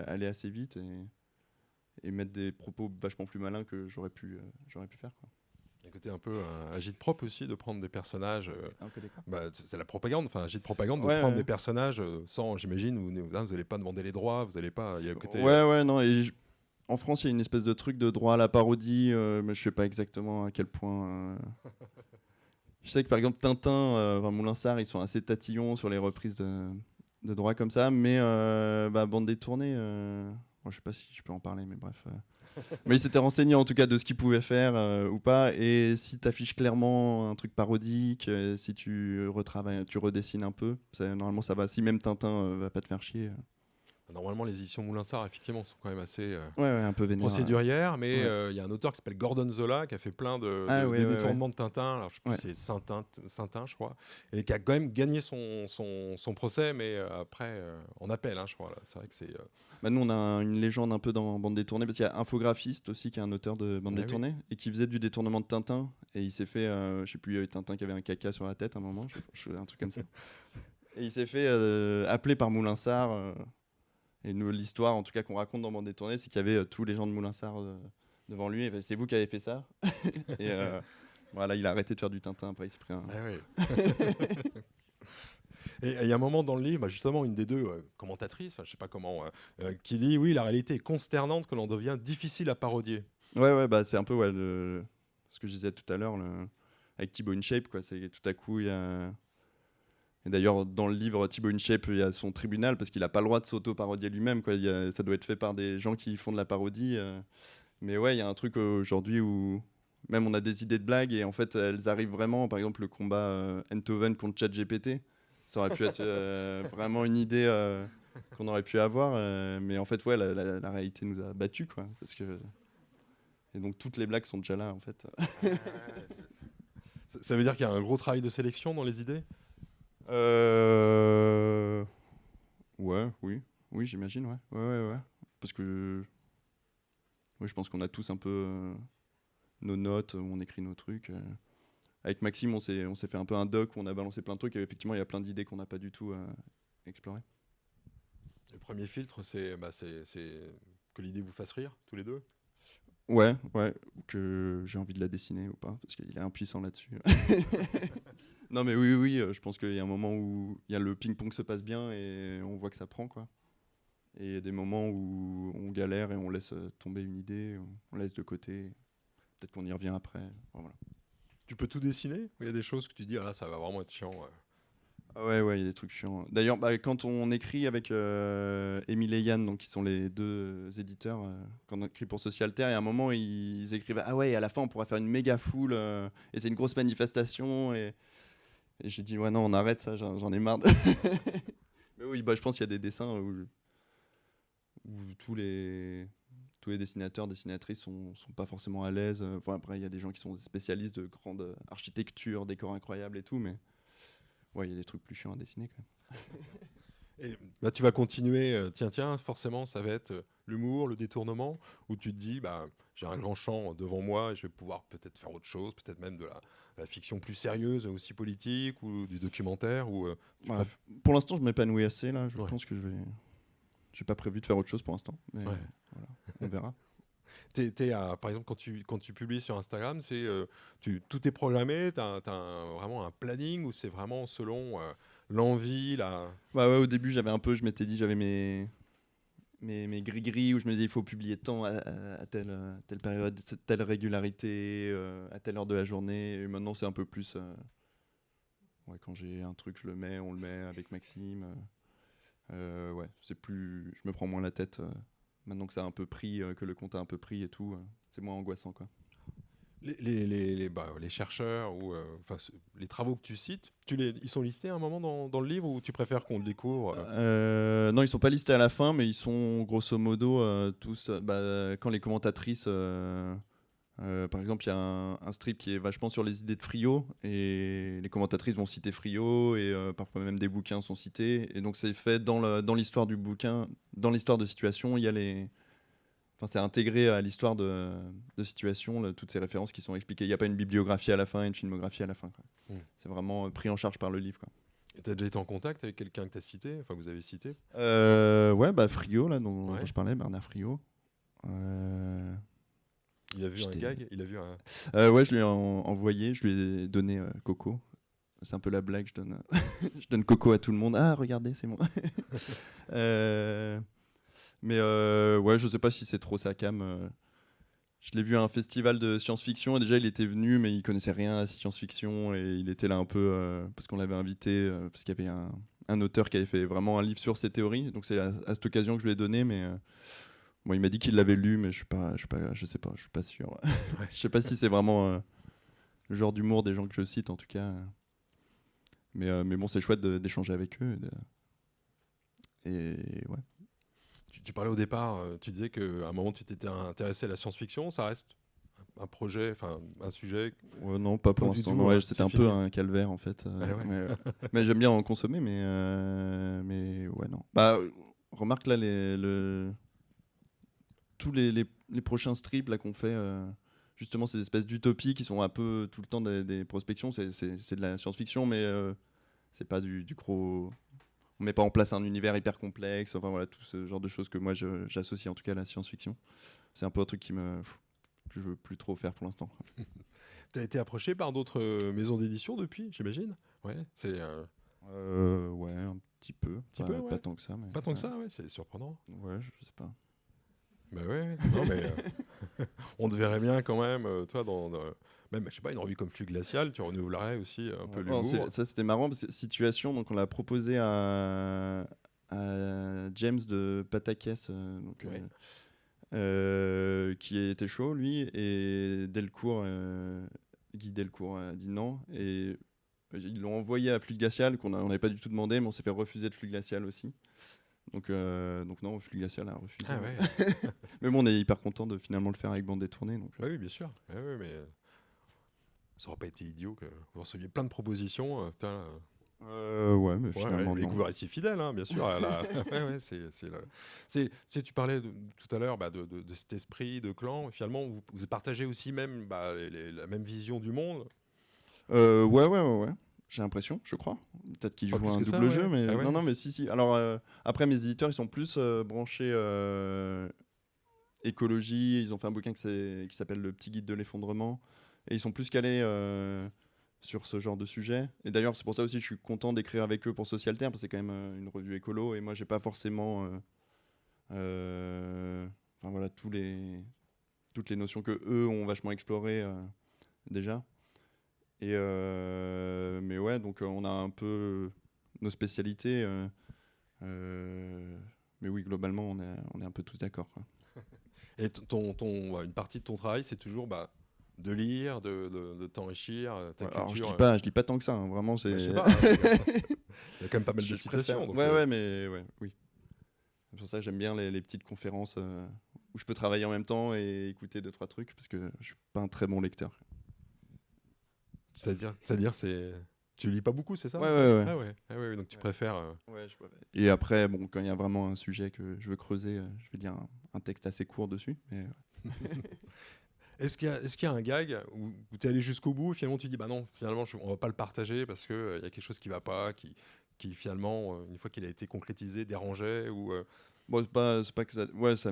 aller assez vite et mettre des propos vachement plus malins que j'aurais pu faire, quoi. Un côté un peu agite-prop aussi, de prendre des personnages. Un peu d'accord. C'est la propagande, enfin agite-propagande, de Ouais, prendre ouais. des personnages sans, j'imagine, vous n'allez pas demander les droits, vous n'allez pas. Il y a un côté. Non. En France, il y a une espèce de truc de droit à la parodie, mais je sais pas exactement à quel point. Je sais que par exemple Tintin, Moulin-Sarr, ils sont assez tatillons sur les reprises de droits comme ça, mais bande détournée, je sais pas si je peux en parler, mais bref. Mais il s'était renseigné en tout cas de ce qu'il pouvait faire ou pas, et si tu affiches clairement un truc parodique, si tu retravailles, tu redessines un peu, normalement ça va. Si même Tintin va pas te faire chier. Normalement, les éditions Moulinsart, effectivement, sont quand même assez Un peu vénère. procédurières, mais il y a un auteur qui s'appelle Gordon Zola qui a fait plein des détournements de Tintin. Alors, je sais plus si c'est Saint-Tin, je crois, et qui a quand même gagné son procès, mais après en appel, hein, je crois. Là. C'est vrai que c'est. Nous, on a une légende un peu dans bande détournée, parce qu'il y a Infographiste aussi, qui est un auteur de bande détournée, et qui faisait du détournement de Tintin, et il s'est fait, je sais plus, il y avait Tintin qui avait un caca sur la tête à un moment, un truc comme ça. Et il s'est fait appeler par Moulinsart. Et l'histoire, en tout cas, qu'on raconte dans bande détournée, c'est qu'il y avait tous les gens de Moulinsart devant lui. Et c'est vous qui avez fait ça. Et voilà, il a arrêté de faire du Tintin. Après, il s'est pris un. Et il y a un moment dans le livre, justement, une des deux commentatrices, je sais pas comment, qui dit oui, la réalité est consternante que l'on devient difficile à parodier. C'est un peu ce que je disais tout à l'heure avec Thibaut InShape, quoi. C'est tout à coup il y a. Et d'ailleurs, dans le livre Thibaut InShape, il y a son tribunal parce qu'il n'a pas le droit de s'auto-parodier lui-même, quoi. Ça doit être fait par des gens qui font de la parodie. Mais ouais, il y a un truc aujourd'hui où même on a des idées de blagues et en fait, elles arrivent vraiment. Par exemple, le combat Enthoven contre ChatGPT, ça aurait pu être vraiment une idée qu'on aurait pu avoir. Mais en fait, la réalité nous a battus, quoi. Et donc, toutes les blagues sont déjà là, en fait. Ça veut dire qu'il y a un gros travail de sélection dans les idées ? Oui, j'imagine, ouais. Parce que je pense qu'on a tous un peu nos notes où on écrit nos trucs. Avec Maxime, on s'est fait un peu un doc où on a balancé plein de trucs et effectivement, il y a plein d'idées qu'on n'a pas du tout explorées. Le premier filtre, c'est que l'idée vous fasse rire, tous les deux ? Ouais, que j'ai envie de la dessiner ou pas, parce qu'il est impuissant là-dessus. Non mais oui, je pense qu'il y a un moment où le ping-pong se passe bien et on voit que ça prend, quoi. Et il y a des moments où on galère et on laisse tomber une idée, on laisse de côté. Peut-être qu'on y revient après. Voilà. Tu peux tout dessiner ? Ou il y a des choses que tu dis, ah là, ça va vraiment être chiant. Ah ouais, il y a des trucs chiants. D'ailleurs, quand on écrit avec Émile et Yann, donc qui sont les deux éditeurs, quand on écrit pour Socialterre, il y a un moment, ils écrivent ah ouais, à la fin, on pourra faire une méga foule et c'est une grosse manifestation. Et j'ai dit ouais, non, on arrête ça, j'en ai marre. Mais oui, je pense qu'il y a des dessins où tous les dessinateurs, dessinatrices sont pas forcément à l'aise. Enfin, après, il y a des gens qui sont des spécialistes de grande architecture, décors incroyables et tout, mais ouais, il y a des trucs plus chiants à dessiner quand même. Et là, tu vas continuer, tiens, forcément, ça va être l'humour, le détournement, où tu te dis, bah, j'ai un grand champ devant moi et je vais pouvoir peut-être faire autre chose, peut-être même de la fiction plus sérieuse, aussi politique, ou du documentaire, ou Pour l'instant, je m'épanouis assez là. Je Ouais. pense que j'ai pas prévu de faire autre chose pour l'instant, mais Ouais. voilà, on verra. Par exemple, quand tu publies sur Instagram, tout est programmé, tu as, vraiment un planning où c'est vraiment selon l'envie, Bah ouais, au début, je m'étais dit, j'avais mes gris-gris où je me disais il faut publier tant à telle période, telle régularité, à telle heure de la journée. Et maintenant, c'est un peu plus. Ouais, quand j'ai un truc, on le met avec Maxime. Ouais, c'est plus. Je me prends moins la tête. Maintenant que ça a un peu pris, que le compte a un peu pris et tout, c'est moins angoissant, quoi. les chercheurs ou les travaux que tu cites, ils sont listés à un moment dans le livre ou tu préfères qu'on le découvre Non, ils sont pas listés à la fin, mais ils sont grosso modo tous. Quand les commentatrices, par exemple, il y a un strip qui est vachement sur les idées de Friot, et les commentatrices vont citer Friot, et parfois même des bouquins sont cités. Et donc c'est fait dans l'histoire du bouquin, dans l'histoire de Situation, il y a Enfin, c'est intégré à l'histoire de Situation, toutes ces références qui sont expliquées. Il n'y a pas une bibliographie à la fin, une filmographie à la fin, quoi. C'est vraiment pris en charge par le livre, quoi. Tu as déjà été en contact avec quelqu'un que tu as cité, enfin vous avez cité Ouais, Friot, là, dont je parlais, Bernard Friot. Il a vu un gag, il a vu un... Ouais, je lui ai envoyé, je lui ai donné Coco. C'est un peu la blague, je donne Coco à tout le monde. Ah, regardez, c'est moi. Mais ouais, je sais pas si c'est trop sa cam. Je l'ai vu à un festival de science-fiction et déjà il était venu, mais il connaissait rien à science-fiction et il était là un peu parce qu'on l'avait invité, parce qu'il y avait un auteur qui avait fait vraiment un livre sur ces théories. Donc c'est à cette occasion que je lui ai donné, mais bon, il m'a dit qu'il l'avait lu, mais je sais pas, je suis pas sûr. Je sais pas si c'est vraiment le genre d'humour des gens que je cite en tout cas. Mais bon, c'est chouette d'échanger avec eux. Et ouais. Tu parlais au départ, tu disais qu'à un moment tu t'étais intéressé à la science-fiction, ça reste un projet, enfin un sujet. Non, pas pour l'instant. Ouais, c'était un peu un calvaire en fait. Mais j'aime bien en consommer, mais ouais, non. Remarque là, tous les prochains strips là qu'on fait, justement ces espèces d'utopies qui sont un peu tout le temps des prospections, c'est de la science-fiction, mais c'est pas du gros. On met pas en place un univers hyper complexe, enfin voilà, tout ce genre de choses que moi j'associe en tout cas à la science-fiction. C'est un peu un truc que je veux plus trop faire pour l'instant. T'as été approché par d'autres maisons d'édition depuis, j'imagine? Ouais, ouais, un petit peu. Pas tant que ça. Mais pas tant que ça, ouais, c'est surprenant. Ouais, je sais pas. Bah ouais, non mais on te verrait bien quand même, toi, même, je sais pas, une revue comme Flux Glacial, tu renouvellerais aussi un peu l'humour. Ça, c'était marrant, parce que Situation, donc on l'a proposé à James de Patakès, qui était chaud, lui, et Guy Delcourt a dit non, et ils l'ont envoyé à Flux Glacial, on n'avait pas du tout demandé, mais on s'est fait refuser de Flux Glacial aussi. Donc non, Flux Glacial a refusé. Ah ouais. Mais bon, on est hyper content de finalement le faire avec Bande Détournée. Donc. Oui, bien sûr. Ouais, mais ça aurait pas été idiot que vous receviez plein de propositions. Ouais, mais finalement mais que vous restiez fidèle, hein, bien sûr. Tu parlais tout à l'heure de cet esprit de clan. Finalement, vous partagez aussi même la même vision du monde. Ouais. J'ai l'impression, je crois. Peut-être qu'ils jouent un double jeu, mais non, mais si. Alors après, mes éditeurs, ils sont plus branchés écologie. Ils ont fait un bouquin qui s'appelle Le Petit Guide de l'effondrement, et ils sont plus calés sur ce genre de sujet. Et d'ailleurs, c'est pour ça aussi que je suis content d'écrire avec eux pour Socialterre, parce que c'est quand même une revue écolo, et moi, j'ai pas forcément, enfin voilà, toutes les notions que eux ont vachement explorées déjà. Et mais ouais, donc on a un peu nos spécialités. Mais oui, globalement, on est un peu tous d'accord, quoi. Et une partie de ton travail, c'est toujours de lire, de t'enrichir, ta Alors, culture. je dis pas tant que ça, hein, vraiment. C'est... Je sais pas, hein, il y a quand même pas mal de citations. Donc, oui. C'est pour ça que j'aime bien les petites conférences où je peux travailler en même temps et écouter 2-3 trucs, parce que je suis pas un très bon lecteur. C'est-à-dire, tu lis pas beaucoup, c'est ça? Ouais. Ah ouais, donc tu préfères. Ouais, je préfère. Et après, bon, quand il y a vraiment un sujet que je veux creuser, je vais lire un texte assez court dessus. Mais... Est-ce qu'il y a un gag où tu es allé jusqu'au bout et finalement tu dis non, finalement on va pas le partager parce qu'il y a quelque chose qui va pas, qui finalement, une fois qu'il a été concrétisé, dérangeait ou Bon, c'est pas que ça. Ouais, je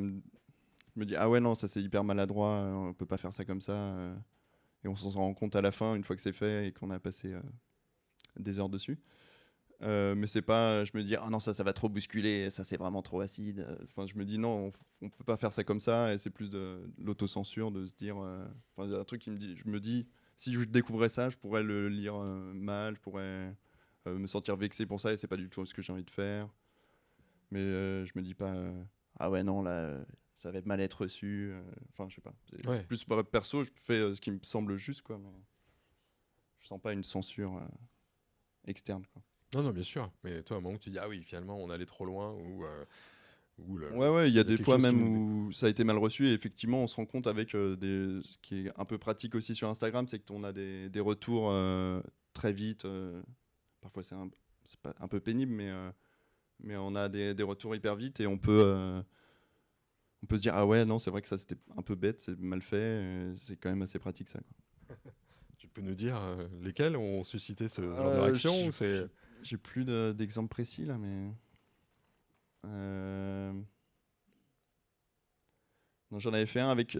me dis, ah ouais, non, ça c'est hyper maladroit, on peut pas faire ça comme ça. Et on s'en rend compte à la fin, une fois que c'est fait et qu'on a passé des heures dessus. Mais c'est pas, je me dis, ah non, ça va trop bousculer, ça c'est vraiment trop acide. Enfin, je me dis, non, on peut pas faire ça comme ça. Et c'est plus de l'autocensure, de se dire. Un truc qui me dit, je me dis, si je découvrais ça, je pourrais le lire mal, je pourrais me sentir vexé pour ça et c'est pas du tout ce que j'ai envie de faire. Mais je me dis pas, ah ouais, non, là, ça va mal être reçu. Enfin, je sais pas. Plus perso, je fais ce qui me semble juste, quoi. Mais je sens pas une censure externe, quoi. Non, bien sûr. Mais toi, à un moment, tu dis, ah oui, finalement, on allait trop loin Ouais, il y a des fois même où ça a été mal reçu et effectivement, on se rend compte avec ce qui est un peu pratique aussi sur Instagram, c'est qu'on a des retours très vite. Parfois, c'est pas un peu pénible, mais on a des retours hyper vite et on peut se dire, ah ouais, non, c'est vrai que ça c'était un peu bête, c'est mal fait, c'est quand même assez pratique ça, quoi. Tu peux nous dire lesquels ont suscité ce genre de réaction J'ai plus d'exemples précis là, mais non, j'en avais fait un avec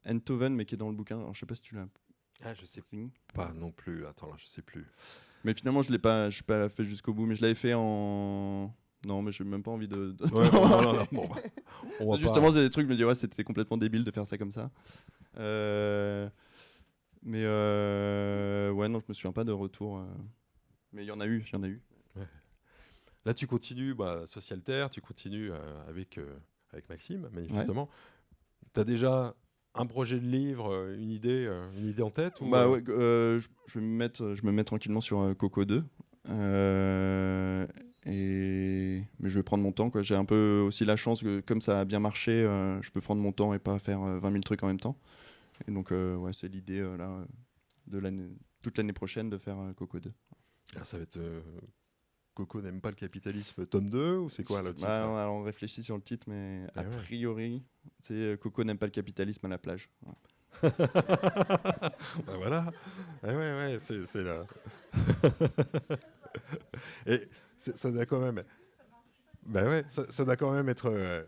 Enthoven, mais qui est dans le bouquin. Alors, je sais pas si tu l'as. Ah, je sais pas non plus. Attends, là, je sais plus. Mais finalement, je suis pas fait jusqu'au bout, mais je l'avais fait en. Non, mais j'ai même pas envie de. Ouais, non. Bon, on va justement, pas... c'est des trucs, je me dis, ouais, c'était complètement débile de faire ça comme ça. Mais ouais, non, je me souviens pas de retour. Mais il y en a eu. Ouais. Là, tu continues Socialterre, tu continues avec Maxime, manifestement. Ouais. Tu as déjà un projet de livre, une idée en tête ou ouais, je me mets tranquillement sur Coco 2. Mais je vais prendre mon temps, quoi. J'ai un peu aussi la chance que, comme ça a bien marché, je peux prendre mon temps et pas faire 20 000 trucs en même temps. Et donc, ouais, c'est l'idée là, toute l'année prochaine de faire Coco 2. Alors, ça va être Coco n'aime pas le capitalisme tome 2 ou c'est quoi le titre alors on réfléchit sur le titre, mais a priori, c'est Coco n'aime pas le capitalisme à la plage. Ouais. Voilà. Ouais, c'est là. Et ça doit quand même. Ça doit quand même être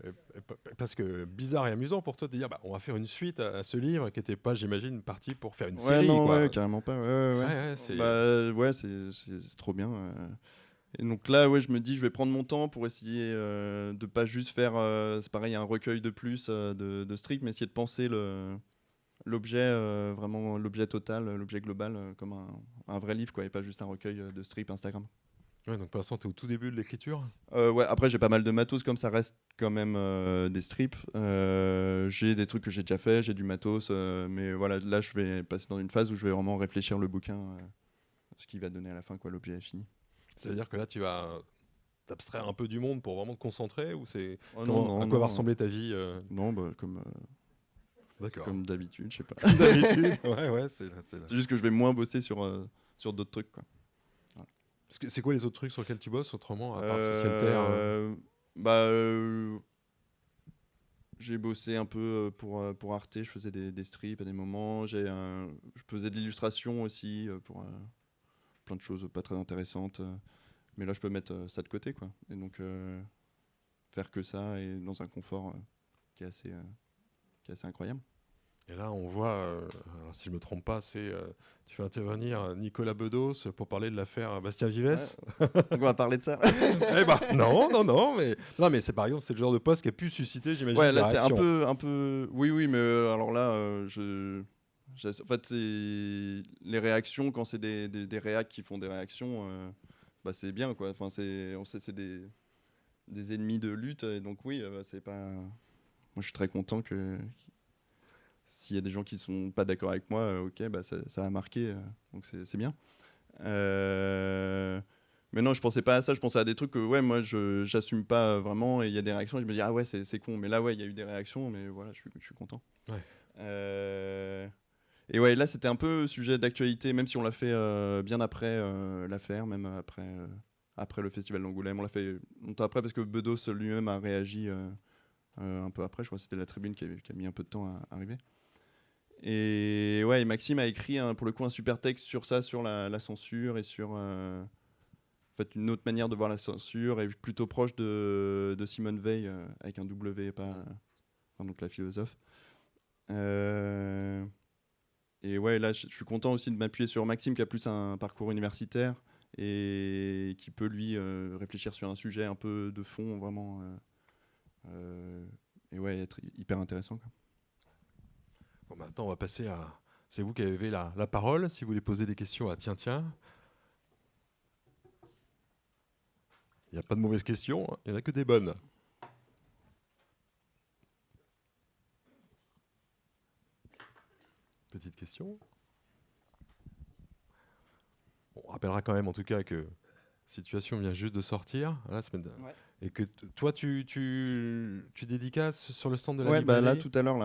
parce que bizarre et amusant pour toi de dire on va faire une suite à ce livre qui n'était pas, j'imagine, parti pour faire une série. Non, quoi. Ouais, carrément pas. C'est trop bien. Et donc là, je me dis, je vais prendre mon temps pour essayer de pas juste faire, c'est pareil, un recueil de plus de strips, mais essayer de penser l'objet, vraiment l'objet total, l'objet global, comme un vrai livre, quoi, et pas juste un recueil de strips Instagram. Ouais, donc pour l'instant, tu es au tout début de l'écriture. Ouais, après, j'ai pas mal de matos, comme ça reste quand même des strips. J'ai des trucs que j'ai déjà fait, j'ai du matos, mais voilà, là, je vais passer dans une phase où je vais vraiment réfléchir le bouquin, ce qu'il va donner à la fin, quoi, l'objet est fini. C'est-à-dire que là, tu vas t'abstraire un peu du monde pour vraiment te concentrer ou c'est à quoi va ressembler ta vie Non, comme d'habitude, je sais pas. Comme d'habitude. Ouais, c'est là. C'est juste que je vais moins bosser sur d'autres trucs, quoi. Voilà. C'est quoi les autres trucs sur lesquels tu bosses autrement à part Socialterre j'ai bossé un peu pour Arte, je faisais des strips à des moments. Je faisais de l'illustration aussi pour plein de choses pas très intéressantes. Mais là, je peux mettre ça de côté, quoi. Et donc, faire que ça et dans un confort qui est assez incroyable. Et là, on voit, alors si je ne me trompe pas, tu fais intervenir Nicolas Bedos pour parler de l'affaire Bastien Vives. Ouais. On va parler de ça. Non, mais c'est par exemple, c'est le genre de poste qui a pu susciter, j'imagine, ouais, là, la réaction. c'est un peu. Oui, mais alors là, En fait, les réactions, quand c'est des réacs qui font des réactions, bah, c'est bien, quoi. Enfin, on sait c'est des ennemis de lutte, et donc oui, c'est pas... Moi, je suis très content que s'il y a des gens qui sont pas d'accord avec moi, ok, bah, ça a marqué, donc c'est bien. Mais non, je pensais pas à ça, je pensais à des trucs que ouais, moi, j'assume pas vraiment, et il y a des réactions, et je me dis, ah ouais, c'est con. Mais là, ouais, il y a eu des réactions, mais voilà, je suis content. Ouais. Et ouais, là, c'était un peu sujet d'actualité, même si on l'a fait bien après l'affaire, même après le festival d'Angoulême. On l'a fait longtemps après parce que Bedos lui-même a réagi un peu après. Je crois que c'était la Tribune qui a mis un peu de temps à arriver. Et ouais, et Maxime a écrit pour le coup un super texte sur ça, sur la censure et sur en fait, une autre manière de voir la censure, et plutôt proche de Simone Veil, avec un W, pas donc la philosophe. Et ouais, là, je suis content aussi de m'appuyer sur Maxime, qui a plus un parcours universitaire et qui peut, lui, réfléchir sur un sujet un peu de fond, vraiment. Et ouais, être hyper intéressant, quoi. Bon, maintenant, on va passer à... C'est vous qui avez la parole, si vous voulez poser des questions à Tiens Tiens. Il n'y a pas de mauvaises questions, il n'y en a que des bonnes. Petite question. Bon, on rappellera quand même en tout cas que Situation vient juste de sortir la semaine dernière. Ouais. Et que toi, tu dédicaces sur le stand de la Ouais, bah librairie. là, tout à l'heure,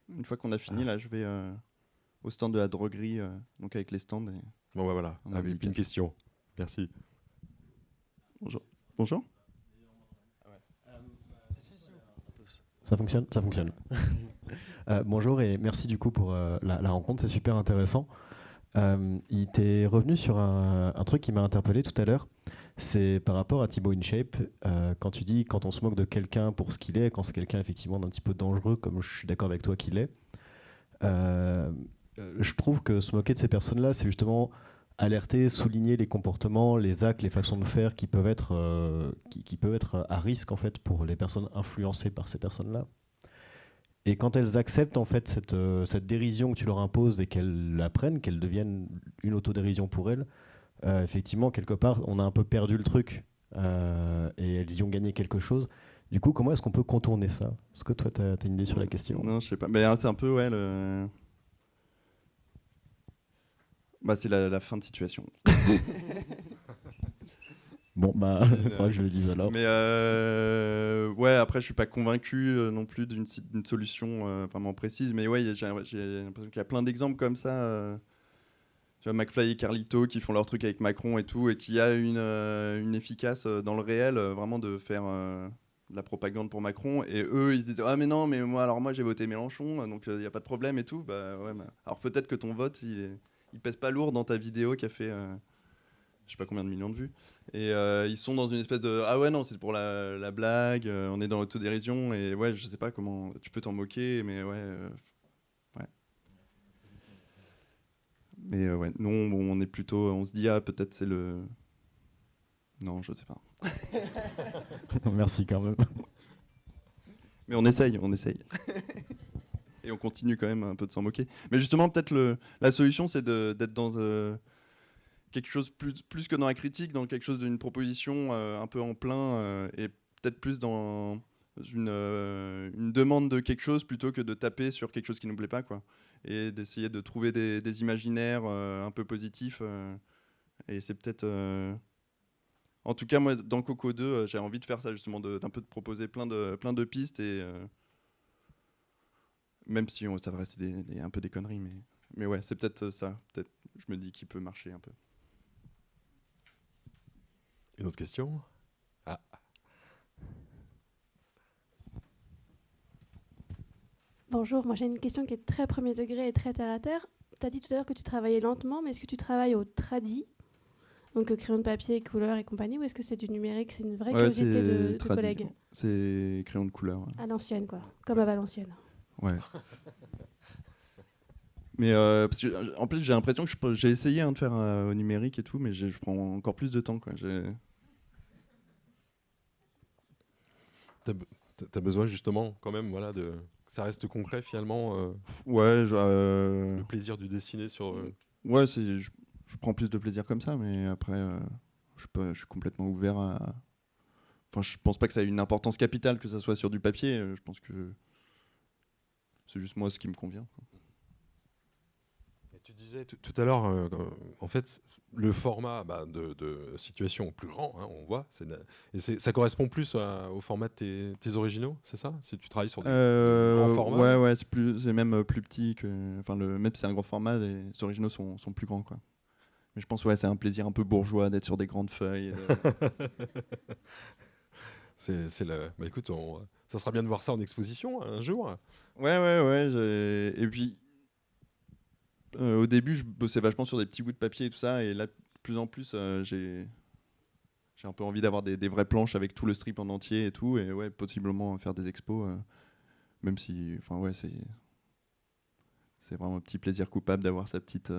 une fois qu'on a fini, là, je vais au stand de la droguerie, donc avec les stands. Et Bon, bah voilà, avec une question. Merci. Bonjour. Bonjour. Ça fonctionne. Ça fonctionne. Bonjour et merci du coup pour la rencontre, c'est super intéressant. Il t'est revenu sur un truc qui m'a interpellé tout à l'heure, c'est par rapport à Thibaut InShape, quand tu dis quand on se moque de quelqu'un pour ce qu'il est, quand c'est quelqu'un effectivement d'un petit peu dangereux, comme je suis d'accord avec toi qu'il est, je trouve que se moquer de ces personnes-là, c'est justement alerter, souligner les comportements, les actes, les façons de faire qui peuvent être, qui peuvent être à risque en fait pour les personnes influencées par ces personnes-là. Et quand elles acceptent en fait cette dérision que tu leur imposes et qu'elles la prennent, qu'elle devienne une autodérision pour elles, effectivement, quelque part, on a un peu perdu le truc et elles y ont gagné quelque chose. Du coup, comment est-ce qu'on peut contourner ça? Est-ce que toi, tu as une idée sur la question? Non, je sais pas. Mais c'est un peu, ouais, bah, c'est la fin de situation. Bon, bah, il faudra que je le dise alors. Mais ouais, après, je suis pas convaincu non plus d'une solution vraiment précise. Mais ouais, j'ai l'impression qu'il y a plein d'exemples comme ça. Tu vois, McFly et Carlito qui font leur truc avec Macron et tout, et qui a une efficace dans le réel, vraiment de faire de la propagande pour Macron. Et eux, ils se disent, ah mais non, mais moi j'ai voté Mélenchon, donc il n'y a pas de problème et tout. Bah ouais, alors peut-être que ton vote, il pèse pas lourd dans ta vidéo qui a fait je sais pas combien de millions de vues. Et ils sont dans une espèce de, ah ouais non, c'est pour la blague, on est dans l'autodérision, et ouais, je sais pas comment tu peux t'en moquer, mais ouais. Ouais. Mais ouais, nous on est plutôt, on se dit, ah peut-être c'est le... Non, je sais pas. Merci quand même. Mais on essaye. Et on continue quand même un peu de s'en moquer. Mais justement, peut-être la solution, c'est d'être dans quelque chose plus que dans la critique, dans quelque chose d'une proposition un peu en plein, et peut-être plus dans une demande de quelque chose plutôt que de taper sur quelque chose qui nous plaît pas, quoi. Et d'essayer de trouver des imaginaires un peu positifs. Et c'est peut-être... En tout cas, moi, dans Coco 2, j'ai envie de faire ça, justement, d'un peu de proposer plein de pistes, et même si ça va rester un peu des conneries, mais ouais, c'est peut-être ça. Peut-être, je me dis qu'il peut marcher un peu. Une autre question? Ah. Bonjour, moi j'ai une question qui est très premier degré et très terre à terre. Tu as dit tout à l'heure que tu travaillais lentement, mais est-ce que tu travailles au tradi, donc crayon de papier, couleur et compagnie, ou est-ce que c'est du numérique? C'est une vraie curiosité de collègues. C'est crayon de couleur. Ouais. À l'ancienne, quoi, comme à Valenciennes. Ouais. Mais parce que, en plus, j'ai l'impression que j'ai essayé de faire au numérique et tout, mais je prends encore plus de temps, quoi. T'as besoin justement quand même, voilà, que ça reste concret finalement. Ouais, Le plaisir du dessiner sur. Ouais, je prends plus de plaisir comme ça, mais après, je suis complètement ouvert à. Enfin, je pense pas que ça ait une importance capitale que ça soit sur du papier. Je pense que c'est juste moi ce qui me convient. Et tu disais tout à l'heure, en fait, le format de situation plus grand, hein, on voit, ça correspond plus au format de tes originaux, c'est ça? Si tu travailles sur des grands formats? Ouais, c'est même plus petit que. Enfin, même si c'est un grand format, les originaux sont plus grands, quoi. Mais je pense c'est un plaisir un peu bourgeois d'être sur des grandes feuilles. Bah, écoute, ça sera bien de voir ça en exposition un jour. Ouais. Et puis, au début, je bossais vachement sur des petits bouts de papier et tout ça. Et là, de plus en plus, j'ai un peu envie d'avoir des vraies planches avec tout le strip en entier et tout. Et ouais, possiblement faire des expos. Même si, enfin, ouais, c'est vraiment un petit plaisir coupable d'avoir sa petite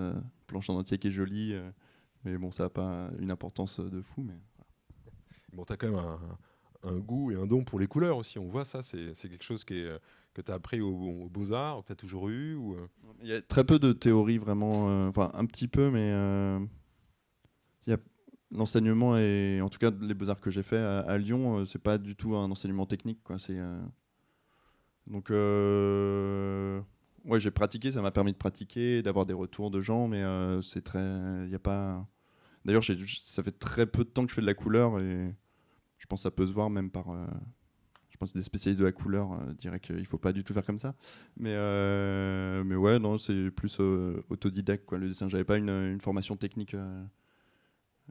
planche en entier qui est jolie. Mais bon, ça n'a pas une importance de fou. Mais... Bon, tu as quand même un goût et un don pour les couleurs aussi. On voit ça, c'est quelque chose que tu as appris aux Beaux-Arts, que tu as toujours eu ou... Il y a très peu de théorie vraiment, enfin un petit peu, mais l'enseignement, et en tout cas les Beaux-Arts que j'ai fait à Lyon, c'est pas du tout un enseignement technique, quoi. Donc ouais, j'ai pratiqué, ça m'a permis de pratiquer, d'avoir des retours de gens, mais c'est très... Y a pas... D'ailleurs, ça fait très peu de temps que je fais de la couleur, et je pense que ça peut se voir même par... je pense que des spécialistes de la couleur diraient qu'il ne faut pas du tout faire comme ça. Mais ouais, non, c'est plus autodidacte, quoi. Le dessin, j'avais pas une formation technique.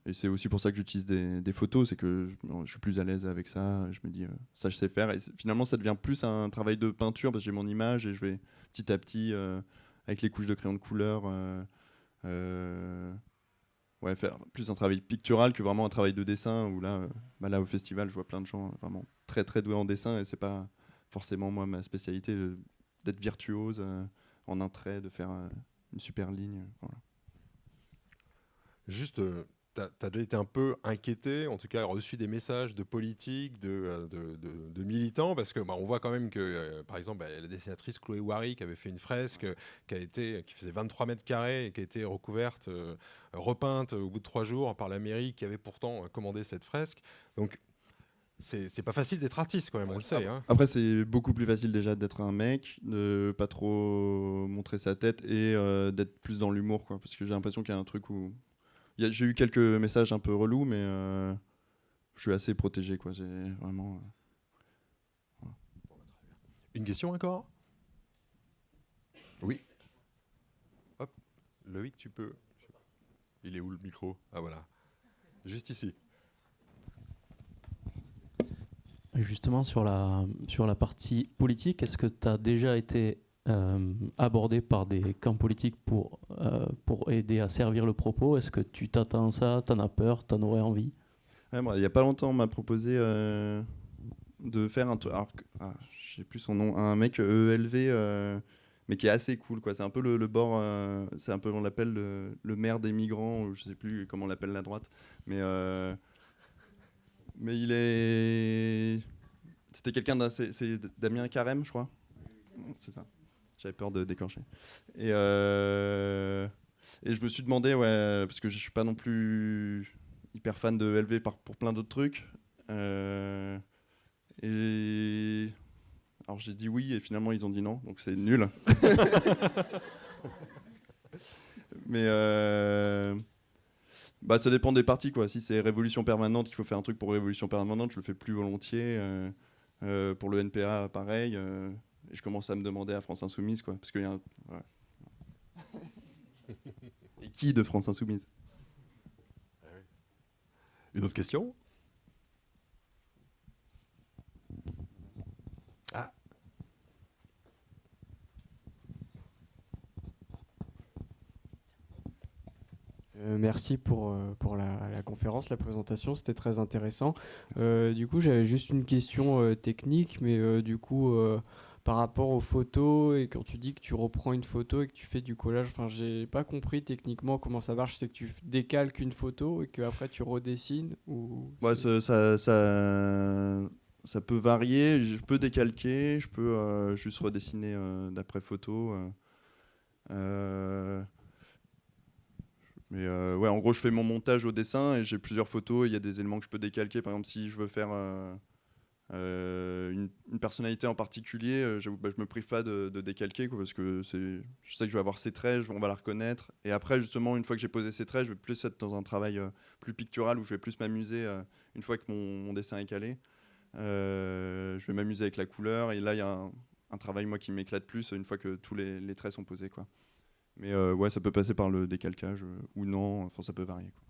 Et c'est aussi pour ça que j'utilise des photos, c'est que je suis plus à l'aise avec ça. Je me dis, ça, je sais faire. Et finalement, ça devient plus un travail de peinture, parce que j'ai mon image et je vais petit à petit, avec les couches de crayon de couleur, ouais, faire plus un travail pictural que vraiment un travail de dessin, où là, là au festival, je vois plein de gens vraiment très très doués en dessin, et c'est pas forcément moi ma spécialité d'être virtuose en un trait, de faire une super ligne. Voilà. Juste, tu as déjà été un peu inquiété, en tout cas reçu des messages de politiques, de militants, parce que on voit quand même que, par exemple, la dessinatrice Chloé Wary qui avait fait une fresque qui faisait 23 mètres carrés et qui a été recouverte, repeinte au bout de 3 jours par la mairie qui avait pourtant commandé cette fresque. Donc, c'est pas facile d'être artiste quand même, on le sait. Hein. Après, c'est beaucoup plus facile déjà d'être un mec, de pas trop montrer sa tête et d'être plus dans l'humour, quoi, parce que j'ai l'impression qu'il y a un truc où... J'ai eu quelques messages un peu relous, mais je suis assez protégé, quoi. J'ai vraiment... Voilà. Une question encore ? Oui. Hop, Loïc, tu peux. Il est où le micro ? Ah voilà, juste ici. Justement, sur la partie politique, est-ce que tu as déjà été abordé par des camps politiques pour aider à servir le propos? Est-ce que tu t'attends à ça? T'en as peur? T'en aurais envie? Ouais, moi, il n'y a pas longtemps, on m'a proposé de faire un truc. Je sais plus son nom, un mec ELV, mais qui est assez cool, quoi. C'est un peu le bord, c'est un peu, on l'appelle le maire des migrants, ou je sais plus comment on l'appelle la droite, mais il est... C'était quelqu'un c'est Damien Carême, je crois. C'est ça. J'avais peur de déclencher. Et je me suis demandé, ouais, parce que je suis pas non plus hyper fan de LV pour plein d'autres trucs. Et alors j'ai dit oui et finalement ils ont dit non, donc c'est nul. Mais ça dépend des parties, quoi. Si c'est Révolution Permanente, qu'il faut faire un truc pour Révolution Permanente, je le fais plus volontiers. Pour le NPA, pareil. Et je commence à me demander à France Insoumise, quoi, parce qu'il y a un... Ouais. Et qui de France Insoumise? Une autre question? Ah. Merci pour la conférence, la présentation, c'était très intéressant. Du coup, j'avais juste une question technique, mais du coup, par rapport aux photos, et quand tu dis que tu reprends une photo et que tu fais du collage, enfin, j'ai pas compris techniquement comment ça marche. C'est que tu décalques une photo et qu'après tu redessines ou... Ouais, Ça peut varier. Je peux décalquer, je peux juste redessiner d'après photo. Mais ouais, en gros, je fais mon montage au dessin et j'ai plusieurs photos. Il y a des éléments que je peux décalquer. Par exemple, si je veux faire une personnalité en particulier, je me prive pas de décalquer, quoi, parce que je sais que je vais avoir ses traits, on va la reconnaître. Et après, justement, une fois que j'ai posé ces traits, je vais plus être dans un travail plus pictural où je vais plus m'amuser une fois que mon dessin est calé. Je vais m'amuser avec la couleur. Et là, il y a un travail, moi, qui m'éclate plus une fois que tous les traits sont posés, quoi. Mais ouais, ça peut passer par le décalcage ou non, enfin, ça peut varier, quoi.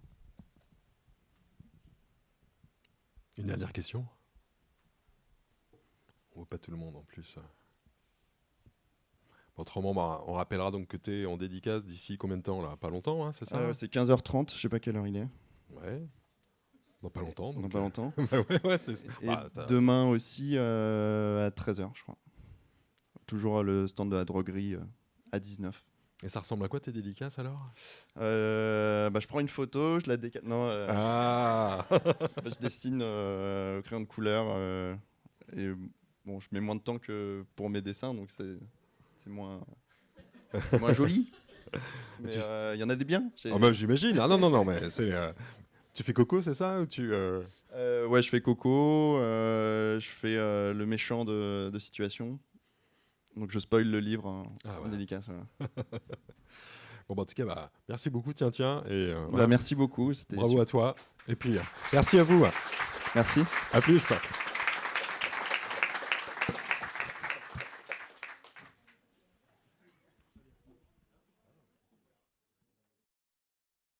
Une dernière question. On voit pas tout le monde en plus. Autrement, on rappellera donc que tu es en dédicace d'ici combien de temps là? Pas longtemps, hein, c'est ça? C'est 15h30, je sais pas quelle heure il est. Ouais. Dans pas longtemps. Dans pas longtemps. ouais, Et demain aussi à 13h, je crois. Toujours le stand de la droguerie à 19. Et ça ressemble à quoi tes dédicaces alors? Je prends une photo, je la décale. Non. Je dessine au crayon de couleur. Et bon, je mets moins de temps que pour mes dessins, donc c'est moins joli. Mais il y en a des biens. J'imagine. Ah non, mais c'est. Tu fais Coco, c'est ça ou ouais, je fais Coco. Je fais le méchant de Situation. Donc je spoil le livre en dédicace. Voilà. Bon, en tout cas, merci beaucoup, tiens. Et, merci beaucoup. Bravo à toi. Et puis, merci à vous. Merci. À plus.